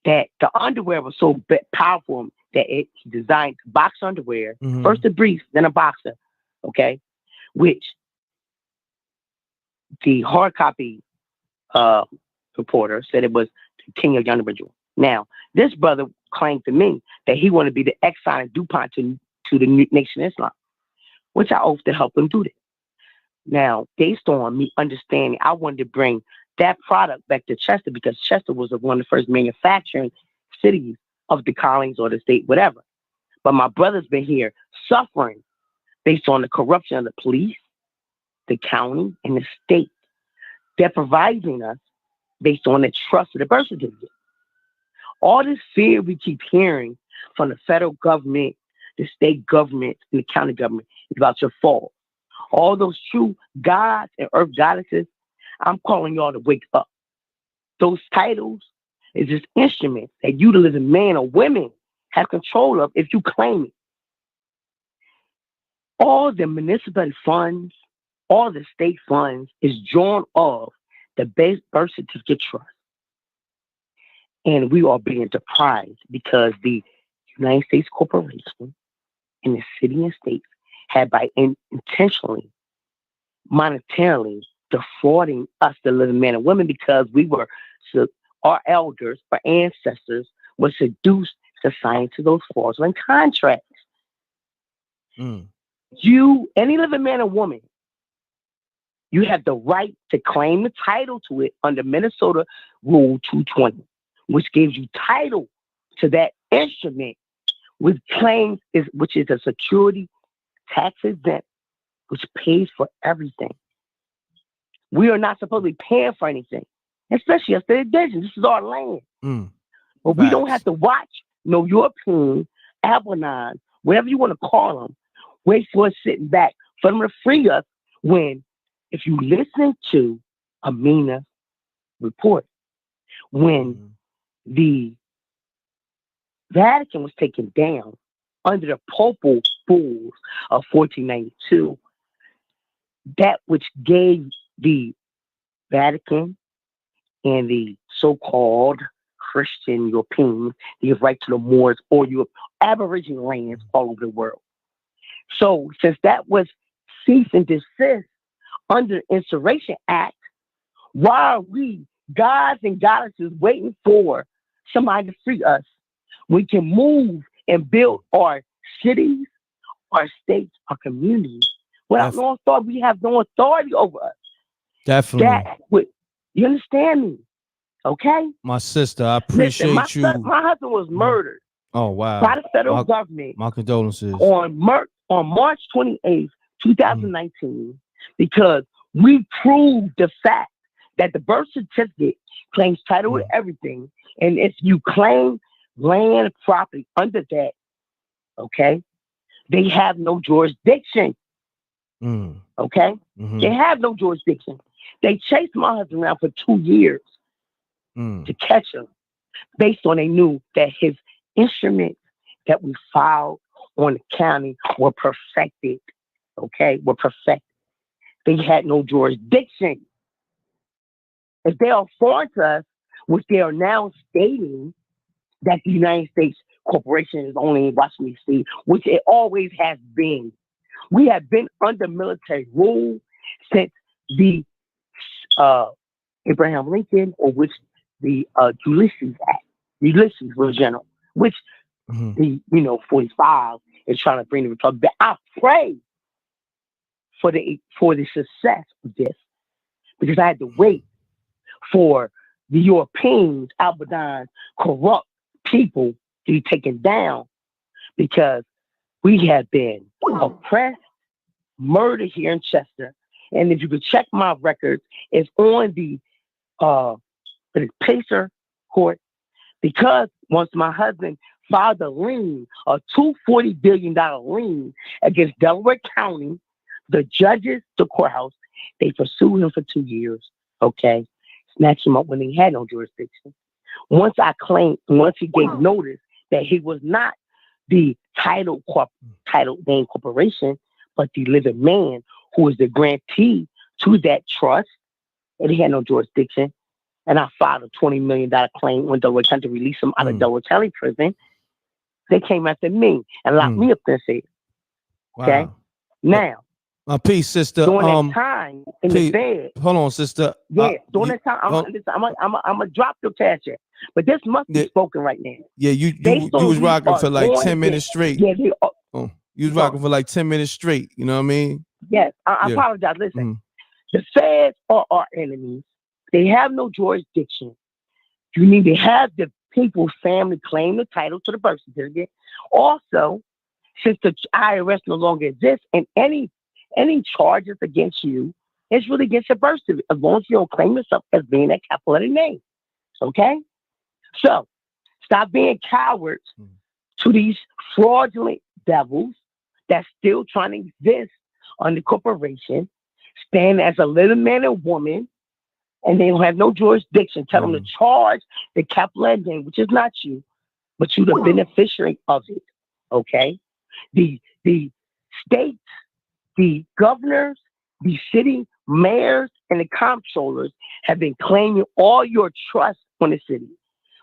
That the underwear was so powerful that he designed box underwear, first a brief, then a boxer, okay? Which the Hard Copy reporter said it was the king of the underwear. Now, this brother claimed to me that he wanted to be the Exxon and DuPont to the Nation of Islam, which I oath to help him do that. Now, based on me understanding, I wanted to bring that product back to Chester because Chester was one of the first manufacturing cities of the colonies or the state, whatever. But my brother's been here suffering based on the corruption of the police, the county, and the state. They're providing us based on the trust of the birth certificate. All this fear we keep hearing from the federal government, the state government, and the county government is about your fall. All those true gods and earth goddesses, I'm calling y'all to wake up. Those titles is just instruments that you, the living man or women, have control of if you claim it. All the municipal funds, all the state funds is drawn off the base birth certificate trust. And we are being deprived because the United States Corporation and the city and states had by intentionally, monetarily defrauding us, the living men and women, because our elders, our ancestors, were seduced to sign to those fraudulent contracts. You, any living man or woman, you have the right to claim the title to it under Minnesota Rule 220, which gives you title to that instrument, which is a security tax exempt, which pays for everything. We are not supposed to be paying for anything, especially us, the indigenous. This is our land. But we don't have to watch no European, Avalon, whatever you want to call them, wait for us sitting back for them to free us when, if you listen to Amina report, when the Vatican was taken down under the Papal Bulls of 1492, that which gave the Vatican and the so-called Christian Europeans to give right to the Moors or your Aboriginal lands all over the world. So since that was cease and desist under the Insurrection Act, why are we, gods and goddesses, waiting for somebody to free us? We can move and build our cities, our states, our communities without no authority. We have no authority over us. Definitely. You understand me? Okay? My sister, I appreciate Listen, my husband was murdered Oh, wow. by the federal government My condolences. on March 28th, 2019, because we proved the fact that the birth certificate claims title to everything. And if you claim land property under that, okay, they have no jurisdiction. Okay? They have no jurisdiction. They chased my husband around for 2 years to catch him based on they knew that his instruments that we filed on the county were perfected. Okay? Were perfected. They had no jurisdiction. If they are foreign to us, which they are now stating that the United States corporation is only in Washington, D.C., which it always has been. We have been under military rule since the Abraham Lincoln, or which the Ulysses Act. Ulysses was general, which the 45 is trying to bring the republic back. I pray for the success of this, because I had to wait for the Europeans, Albadine, corrupt people to be taken down, because we have been oppressed, murdered here in Chester. And if you could check my records, it's on the Pacer court, because once my husband filed a lien, a $240 billion lien against Delaware County, the judges, the courthouse, they pursued him for 2 years, okay? Snatched him up when he had no jurisdiction. Once he gave notice that he was not the title name corporation, but the living man who was the grantee to that trust, and he had no jurisdiction. And I filed a $20 million claim when Delaware County released him out of Delaware County prison. They came after me and locked me up there. Okay? Wow. Now, my peace, sister. During that time in the bed. Hold on, sister. During that time, I'm gonna drop your cash app. But this must be spoken right now. Yeah, you was rocking for like 10 minutes straight. Yeah, you was rocking for like 10 minutes straight. You know what I mean? Yes, I apologize. Listen, the feds are our enemies. They have no jurisdiction. You need to have the people's family claim the title to the birth certificate. Also, since the IRS no longer exists, and any charges against you is really against your birth certificate, as long as you don't claim yourself as being a capital letter name. Okay? So, stop being cowards to these fraudulent devils that's still trying to exist on the corporation, stand as a living man and woman, and they don't have no jurisdiction. Tell them to charge the capital letter name, which is not you, but you the beneficiary of it. Okay? The states, the governors, the city mayors, and the comptrollers have been claiming all your trust on the city.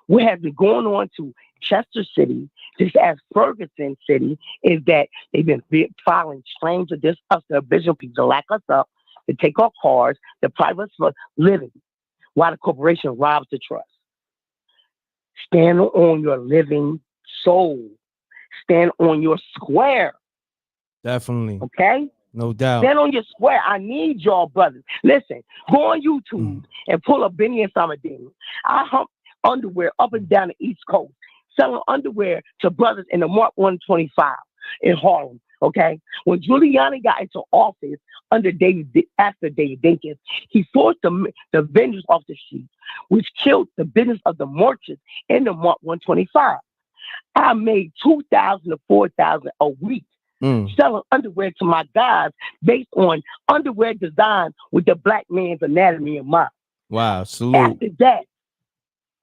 What has been going on to Chester City, just as Ferguson City, is that they've been filing claims against us, the original people, to lock us up, to take our cars, to deprive us of living, while the corporation robs the trust. Stand on your living soul. Stand on your square. Definitely. Okay? No doubt. Stand on your square. I need y'all, brothers. Listen, go on YouTube and pull up Benny and Samadine. I hump underwear up and down the East Coast, selling underwear to brothers in the Mark 125 in Harlem. Okay? When Giuliani got into office after David Dinkins, he forced the vendors off the street, which killed the business of the merchants in the Mark 125. I made $2,000 to $4,000 a week selling underwear to my guys based on underwear designed with the black man's anatomy in mind. Wow, salute. After that,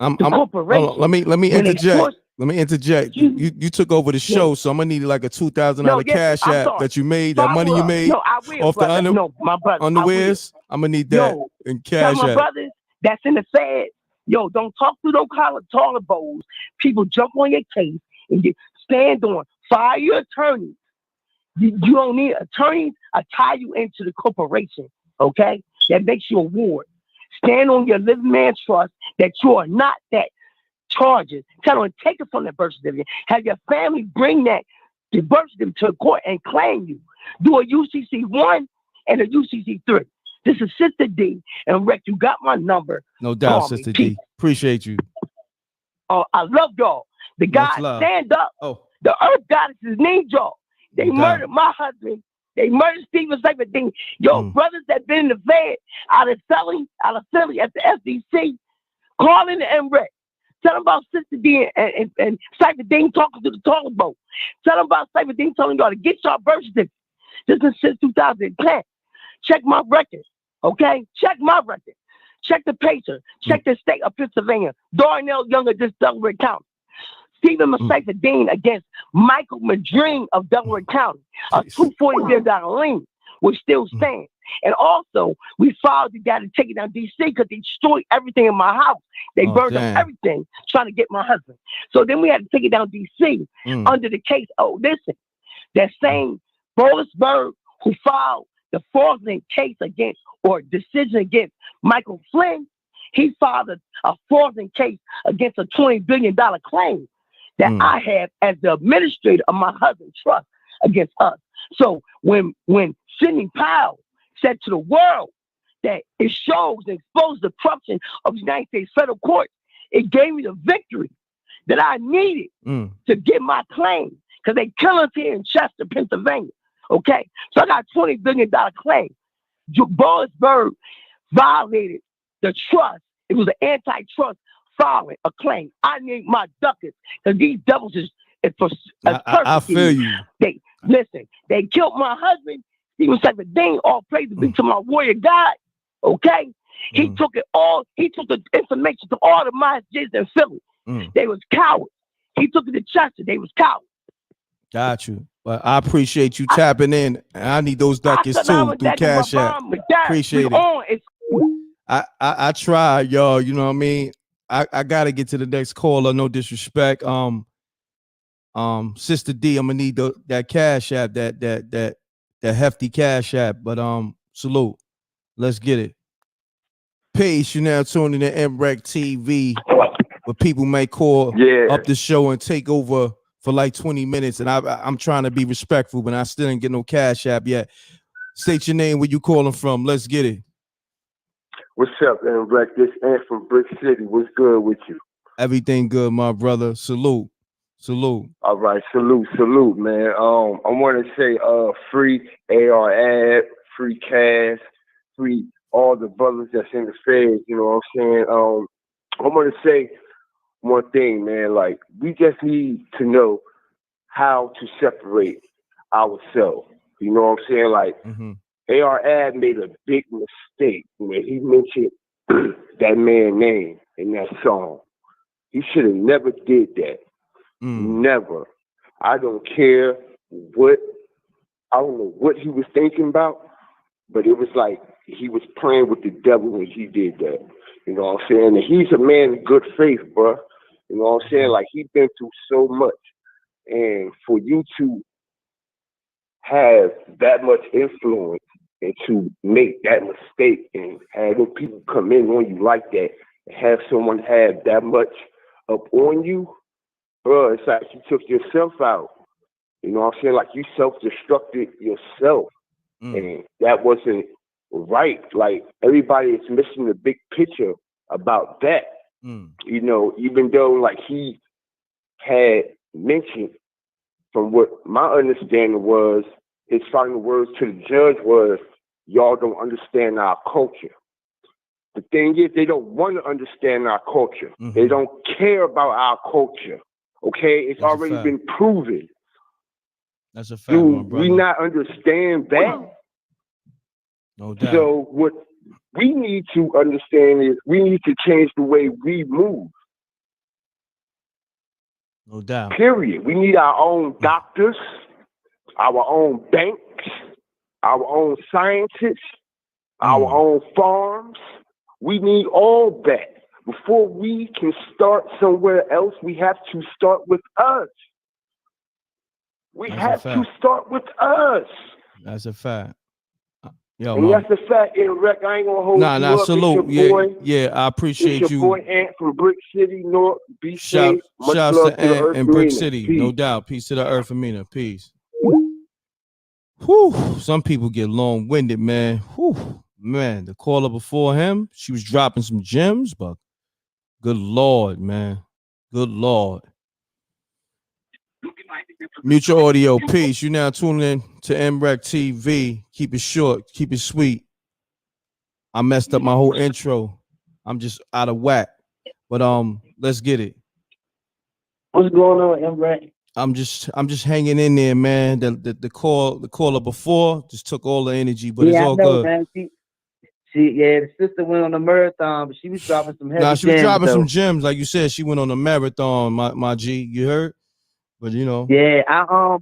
the corporation. Let me interject. Let me interject. You took over the show, so I'm gonna need like a $2,000 cash app that you made, that money you made off the my brother, underwears. I'm gonna need that in cash my app. brothers that's in the Fed, Yo, don't talk to no toilet bowls. People jump on your case and you stand on. Fire your attorneys. You don't need attorneys. I tie you into the corporation, okay? That makes you a ward. Stand on your living man trust that you are not that charges. Tell them take it from the birth certificate. Have your family bring the birth certificate to the court and claim you. Do a UCC 1 and a UCC 3. This is Sister D and Rick. You got my number. No doubt, Call Sister me. D. Appreciate you. Oh, I love y'all. The Much guys love. stand up. Oh. The earth goddesses need y'all. They No doubt. murdered my husband. They murdered Steven Saifedean. Yo, brothers that been in the Fed out of Philly at the FDC, calling the MREC. Tell them about Sister D and Saifedean talking to the toilet boat. Tell them about Saifedean telling y'all to get y'all birth certificate. This is since 2010. Check my record, okay? Check my record. Check the pacer. Check the state of Pennsylvania. Darnell Younger, just Delaware County. Stephen Saifedean against Michael Madreen of Delaware County. A $240 million lien, which still stands. And also, we filed the guy to take it down D.C. because they destroyed everything in my house. They burned up everything trying to get my husband. So then we had to take it down D.C. under the case. Oh, listen, that same Bolisberg who filed the fraudulent case against or decision against Michael Flynn, he filed a fraudulent case against a $20 billion claim that I have as the administrator of my husband's trust against us. So when Sidney Powell said to the world that it shows and exposes the corruption of the United States federal courts, it gave me the victory that I needed to get my claim because they kill us here in Chester, Pennsylvania. Okay, so I got a $20 billion claim. Bolisberg violated the trust. It was an antitrust filing a claim. I need my ducats because these devils is I feel you. They killed my husband. Stephen Saifedean, all praise be to my warrior God. Okay, he took it all. He took the information to all the mosques in Philly. They was cowards. He took it to Chester. They was cowards. Got you. But I appreciate you tapping in. And I need those ducats too through Cash App. Appreciate it. I try, y'all. You know what I mean? I gotta get to the next caller. No disrespect. Sister D, I'm gonna need that Cash App, that hefty Cash App. But salute. Let's get it. Peace. You're now tuning in MREC TV, where people may call up the show and take over for like 20 minutes, and I'm trying to be respectful, but I still didn't get no Cash App yet. State your name, where you calling from. Let's get it. What's up, MREC? This Ant from Brick City. What's good with you? Everything good, my brother. Salute. All right, salute, man. I want to say, free AR Ab, free Cash, free all the brothers that's in the feds. You know what I'm saying? I want to say one thing, man. Like, we just need to know how to separate ourselves. You know what I'm saying? Like, AR Ab made a big mistake when he mentioned that man's name in that song. He should have never did that. Never. I don't care I don't know what he was thinking about, but it was like he was playing with the devil when he did that. You know what I'm saying? And he's a man of good faith, bro. You know what I'm saying? Like, he's been through so much. And for you to have that much influence and to make that mistake and have those people come in on you like that and have someone have that much up on you, bro, it's like you took yourself out. You know what I'm saying? Like, you self-destructed yourself. And that wasn't right. Like, everybody is missing the big picture about that. You know, even though, like, he had mentioned, from what my understanding was, his final words to the judge was, y'all don't understand our culture. The thing is, they don't want to understand our culture. They don't care about our culture. Okay? It's That's already been proven. That's a fact, Do my brother. we not understand that? No doubt. So what we need to understand is we need to change the way we move. No doubt. Period. We need our own doctors, our own banks, our own scientists, our own farms. We need all that. Before we can start somewhere else, we have to start with us. We have to start with us. That's a fact. Yo, and that's a fact, Eric. I ain't gonna hold you up. Salute. It's your boy. Yeah, I appreciate it's your boy Ant from Brick City, North. Be safe. Much Shouts love to to the Ant Earth and Brick Arena. City. Peace. No doubt. Peace to the Earth Amina. Peace. Whew. Some people get long-winded, man. Whew. Man, the caller before him, she was dropping some gems, but good Lord, man. Good Lord. Mutual Audio, peace. You now tuning in to MREC TV. Keep it short, keep it sweet. I messed up my whole intro. I'm just out of whack. But let's get it. What's going on, MREC? I'm just hanging in there, man. The caller before just took all the energy, but it's all good. Man. The sister went on a marathon, but she was dropping some heavy She was gems, dropping though. some gems, like you said. She went on a marathon, my G. You heard? But you know. Yeah, I'm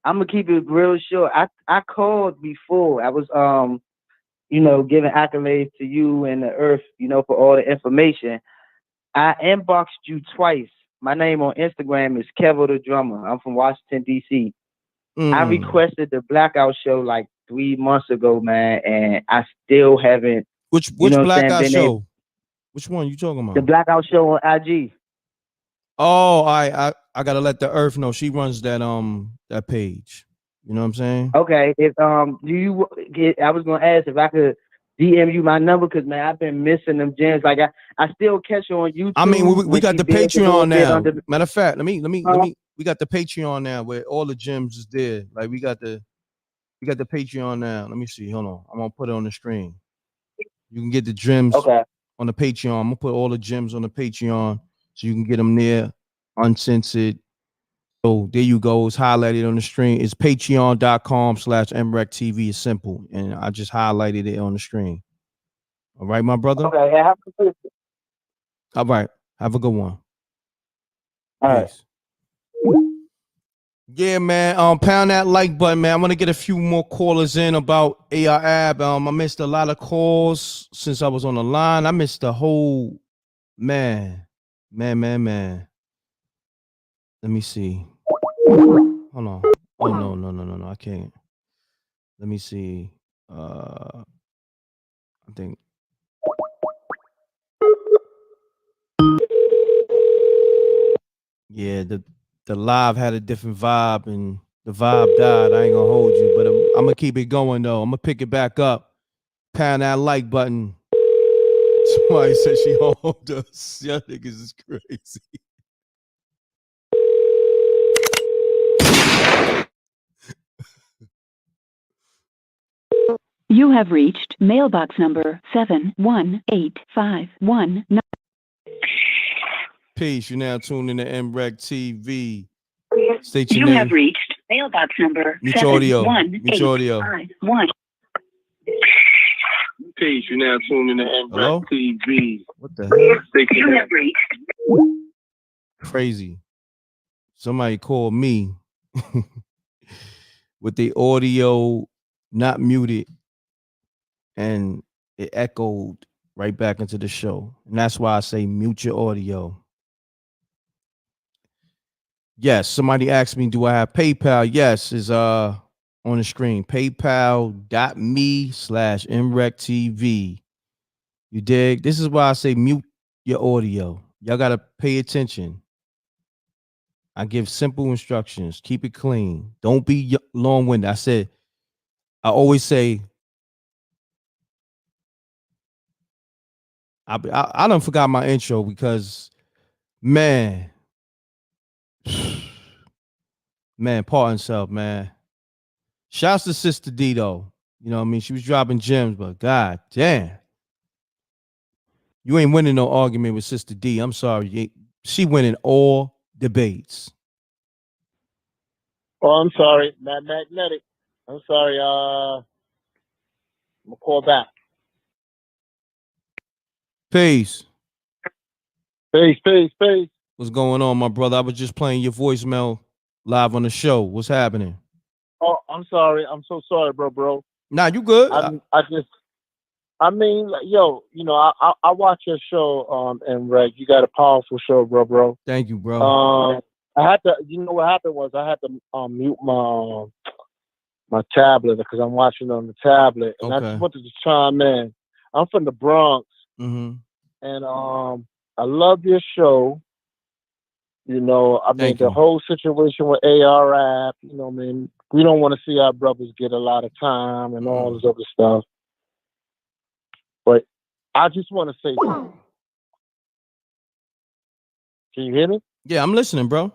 gonna keep it real short. I called before. I was giving accolades to you and the Earth, for all the information. I inboxed you twice. My name on Instagram is Kevo the Drummer. I'm from Washington, D.C. I requested the Blackout Show like 3 months ago, man, and I still haven't. Which Blackout Show? Which one you talking about? The Blackout Show on IG. Oh, I gotta let the Earth know. She runs that that page. You know what I'm saying? Okay. If I was gonna ask if I could DM you my number, because man, I've been missing them gems. Like I still catch you on YouTube. I mean, we got the Patreon now. Matter of fact, let me. We got the Patreon now where all the gems is there. Like we got the Patreon now. Let me see. Hold on. I'm gonna put it on the screen. You can get the gems on the Patreon. I'm gonna put all the gems on the Patreon so you can get them there, uncensored. So there you go. It's highlighted on the screen. It's patreon.com/MRECTV. It's simple. And I just highlighted it on the screen. All right, my brother? Okay, have a good one. All right. Have a good one. All Peace. Yeah, man. Pound that like button, man. I'm gonna get a few more callers in about AR Ab. I missed a lot of calls since I was on the line. I missed the whole man. Let me see. Hold on. Oh no. I can't. Let me see. I think. Yeah, the live had a different vibe and the vibe died. I ain't gonna hold you, but I'm gonna keep it going though. I'm gonna pick it back up. Pound that like button. Somebody said she hold us. Y'all niggas is crazy. You have reached mailbox number 71851. Peace. You're now tuned in to MREC TV. State your You name. have reached mailbox number Mutual Audio. 71851. Peace. You're now tuned in to MREC TV. What the hell? You have reached. Crazy. Somebody called me with the audio not muted and it echoed right back into the show. And that's why I say mute your audio. Yes, somebody asked me, do I have PayPal? Yes, is on the screen. PayPal.me/MRECTV. You dig? This is why I say mute your audio. Y'all gotta pay attention. I give simple instructions. Keep it clean. Don't be long-winded. I always say, I done forgot my intro because, man, pardon self, man. Shouts to Sister D, though. You know what I mean? She was dropping gems, but god damn. You ain't winning no argument with Sister D. I'm sorry. She winning all debates. Oh, I'm sorry. Not magnetic. I'm sorry. I'm gonna call back. Peace. Peace. What's going on, my brother? I was just playing your voicemail live on the show. What's happening? Oh, I'm sorry. I'm so sorry, bro. Nah, you good. I just I mean, like, yo, I watch your show, and Reg, you got a powerful show, bro. Thank you, bro. I had to, what happened was I had to mute my tablet because I'm watching on the tablet, and I just wanted to chime in. I'm from the Bronx, and I love your show. I mean, the whole situation with AR app, I mean, we don't want to see our brothers get a lot of time and all this other stuff. But I just want to say something. Can you hear me? Yeah, I'm listening, bro.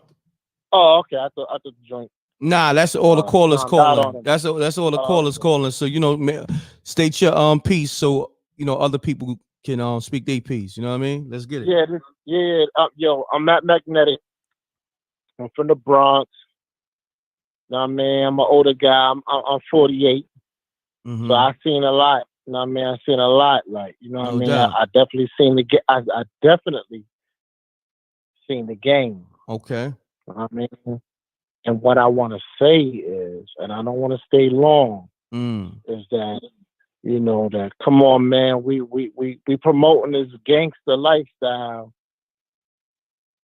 Oh, okay. I thought the joint. Nah, that's all the callers calling. That's all the callers calling. So state your piece so other people can speak their piece. You know what I mean? Let's get it. Yo, I'm not magnetic. I'm from the Bronx. Know what I mean? I'm an older guy. I'm 48. So I've seen a lot. You know what I mean? I've seen a lot. Like, you know what I mean? I definitely seen I definitely seen the game. Okay. You know what I mean? And what I want to say is, and I don't want to stay long, is that, that come on, man, we promoting this gangster lifestyle,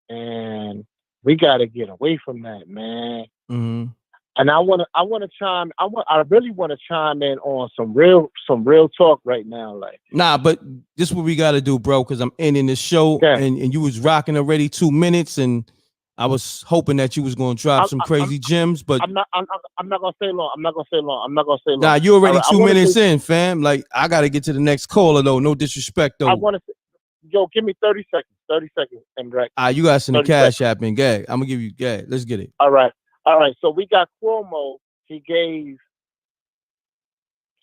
and we got to get away from that, man. And I really want to chime in on some real talk right now, like. Nah, but this is what we got to do, bro, because I'm ending the show, and you was rocking already 2 minutes, and I was hoping that you was gonna drop some crazy gems, but I'm not gonna stay long. I'm not gonna stay long. Nah, you already 2 minutes in, fam. Like, I gotta get to the next caller though. No disrespect though. I want to. Yo, give me 30 seconds. 30 seconds, and right. You got some cash app and gag. I'm gonna give you gag. Let's get it. All right. So we got Cuomo. He gave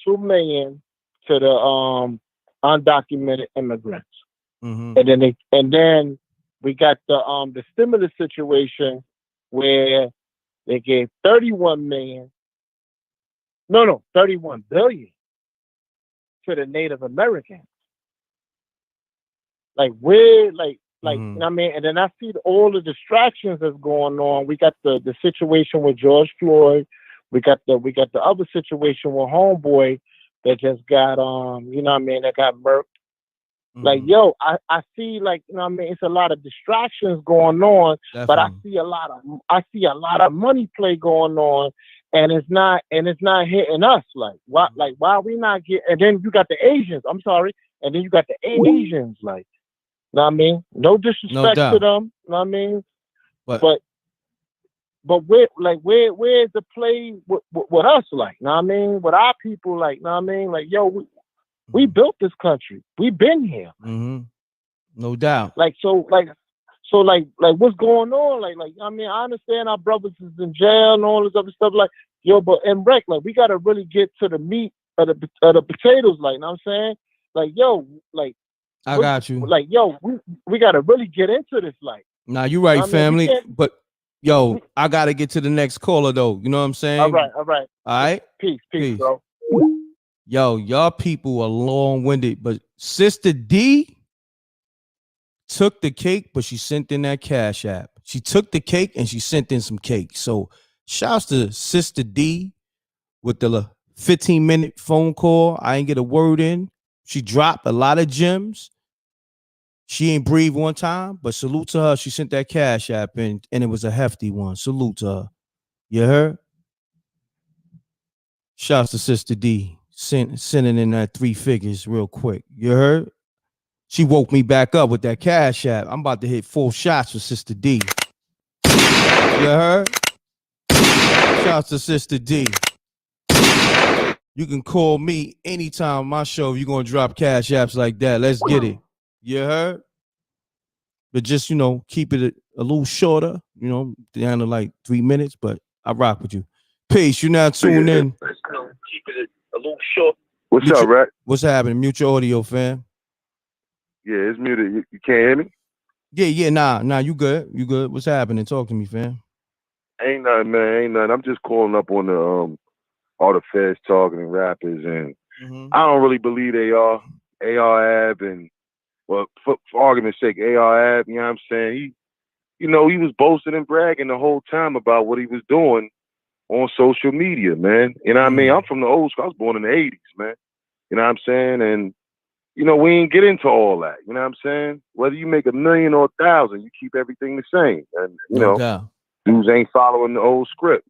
$2 million to the undocumented immigrants, and then we got the stimulus situation where they gave 31 billion to the Native Americans. Like, we're like, you know what I mean? And then I see all the distractions that's going on. We got the situation with George Floyd. We got the other situation with Homeboy that just got you know what I mean, that got murked. Like, yo, I see, like, you know what I mean, it's a lot of distractions going on, but I see a lot of money play going on, and it's not hitting us. Like, why are we not getting? And then you got the Asians. I'm sorry, and then you got the Asians. Like, you know what I mean? No disrespect to them. You know what I mean? But where's the play with us? Like, you know what I mean? With our people, like, you know what I mean? Like, yo, we built this country. We've been here. No doubt. Like, so what's going on? Like, I mean, I understand our brothers is in jail and all this other stuff. Like, yo, but in rec, like, we gotta really get to the meat of the potatoes. Like, you know what I'm saying? Like, yo, like, I got you. Like, yo, we gotta really get into this. Like, nah, you right, family. But yo, I gotta get to the next caller though. You know what I'm saying? All right. All right. Peace, bro. Yo, y'all people are long-winded, but Sister D took the cake, but she sent in that cash app. She took the cake and she sent in some cake. So shouts to Sister D with the 15-minute phone call. I ain't get a word in. She dropped a lot of gems. She ain't breathe one time, but salute to her. She sent that cash app in, and it was a hefty one. Salute to her. You heard? Shouts to Sister D. Sending in that 3 figures real quick. You heard? She woke me back up with that cash app. I'm about to hit 4 shots for Sister D. You heard? Shouts to Sister D. You can call me anytime on my show if you're going to drop cash apps like that. Let's get it. You heard? But just, keep it a little shorter, down to like 3 minutes, but I rock with you. Peace. You're now tuned in. Keep it a little short. What's up, Rack? What's happening? Mute your audio, fam. Yeah, it's muted. You can't hear me? Yeah. Nah. You good? What's happening? Talk to me, fam. Ain't nothing, man. Ain't nothing. I'm just calling up on the all the feds talking and rappers, and I don't really believe they are. AR-Ab and, well, for argument's sake, AR-Ab, you know what I'm saying? He was boasting and bragging the whole time about what he was doing on social media, man. You know what I mean? I'm from the old school. I was born in the 80s, man. You know what I'm saying? And you know, we ain't get into all that. You know what I'm saying? Whether you make $1 million or 1,000, you keep everything the same. And you No know, doubt. dudes ain't following the old script.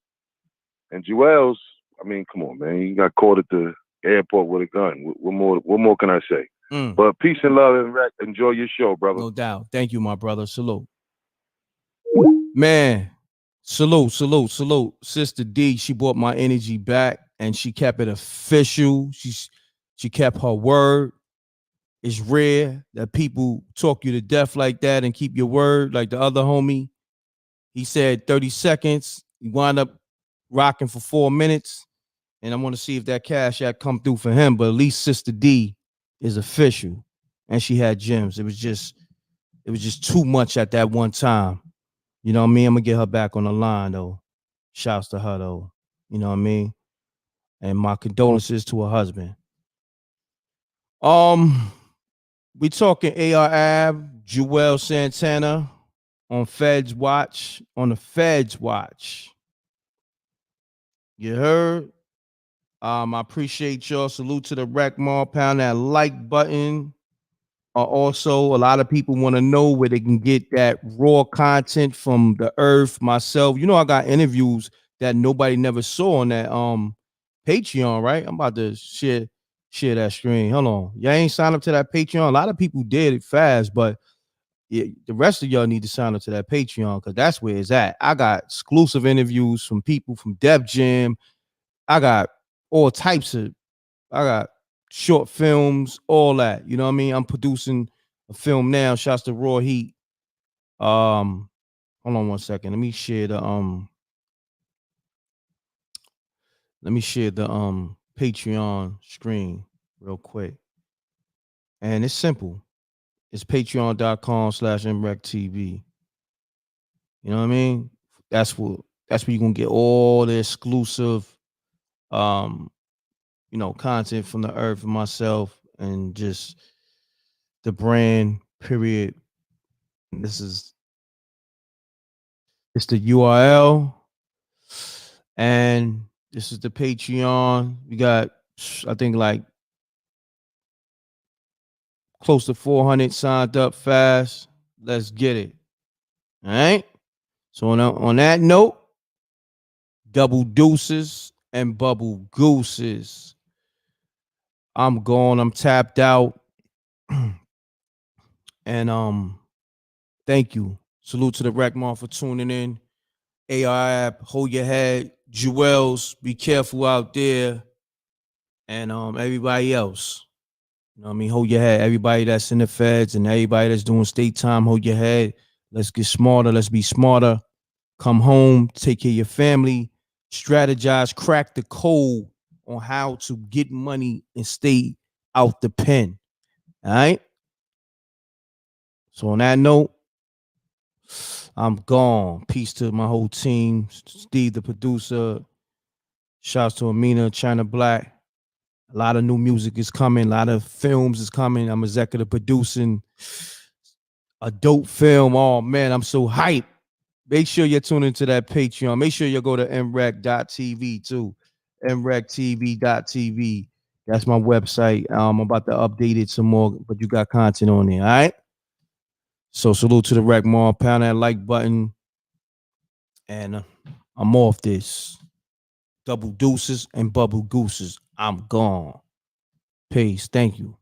And Juelz, I mean, come on, man. He got caught at the airport with a gun. What more can I say? But peace and love and enjoy your show, brother. No doubt. Thank you, my brother. Salute. Man, salute. Sister D, she brought my energy back and she kept it official. She kept her word. It's rare that people talk you to death like that and keep your word, like the other homie. He said 30 seconds. He wound up rocking for 4 minutes. And I want to see if that cash app come through for him. But at least Sister D is official. And she had gems. It was just too much at that one time. You know what I mean? I'm gonna get her back on the line though. Shouts to her though. You know what I mean? And my condolences to her husband. We talking AR Ab, Juelz Santana on Feds Watch, on the Feds Watch. You heard? I appreciate y'all. Salute to the Rec Mall. Pound that like button. Also, a lot of people want to know where they can get that raw content from the earth. Myself, you know, I got interviews that nobody never saw on that Patreon, right? I'm about to share that screen. Hold on. Y'all ain't signed up to that Patreon. A lot of people did it fast, but the rest of y'all need to sign up to that Patreon because that's where it's at. I got exclusive interviews from people from Def Jam. I got all types of, I got short films, all that. You know what I mean? I'm producing a film now. Shouts to Raw Heat. Hold on one second. Let me share the Patreon screen real quick. And it's simple. It's patreon.com/MRECTV. You know what I mean? That's where you're gonna get all the exclusive content from the earth and myself and just the brand, period. It's the URL. And this is the Patreon. We got, I think, like close to 400 signed up fast. Let's get it. All right. So on that note, double deuces and bubble gooses. I'm gone. I'm tapped out. And thank you. Salute to the Rec Mall for tuning in. AI app, hold your head. Juelz, be careful out there. And everybody else. You know what I mean? Hold your head. Everybody that's in the feds and everybody that's doing state time, hold your head. Let's get smarter. Let's be smarter. Come home, take care of your family, strategize, crack the code on how to get money and stay out the pen. All right? So on that note, I'm gone. Peace to my whole team. Steve, the producer. Shouts to Amina, China Black. A lot of new music is coming. A lot of films is coming. I'm executive producing a dope film. Oh man, I'm so hyped. Make sure you're tuning into that Patreon. Make sure you go to mrec.tv too. mrectv.tv. That's my website. I'm about to update it some more, but you got content on there. All right. So salute to the Rec Mall. Pound that like button. And I'm off this. Double deuces and bubble gooses. I'm gone. Peace. Thank you.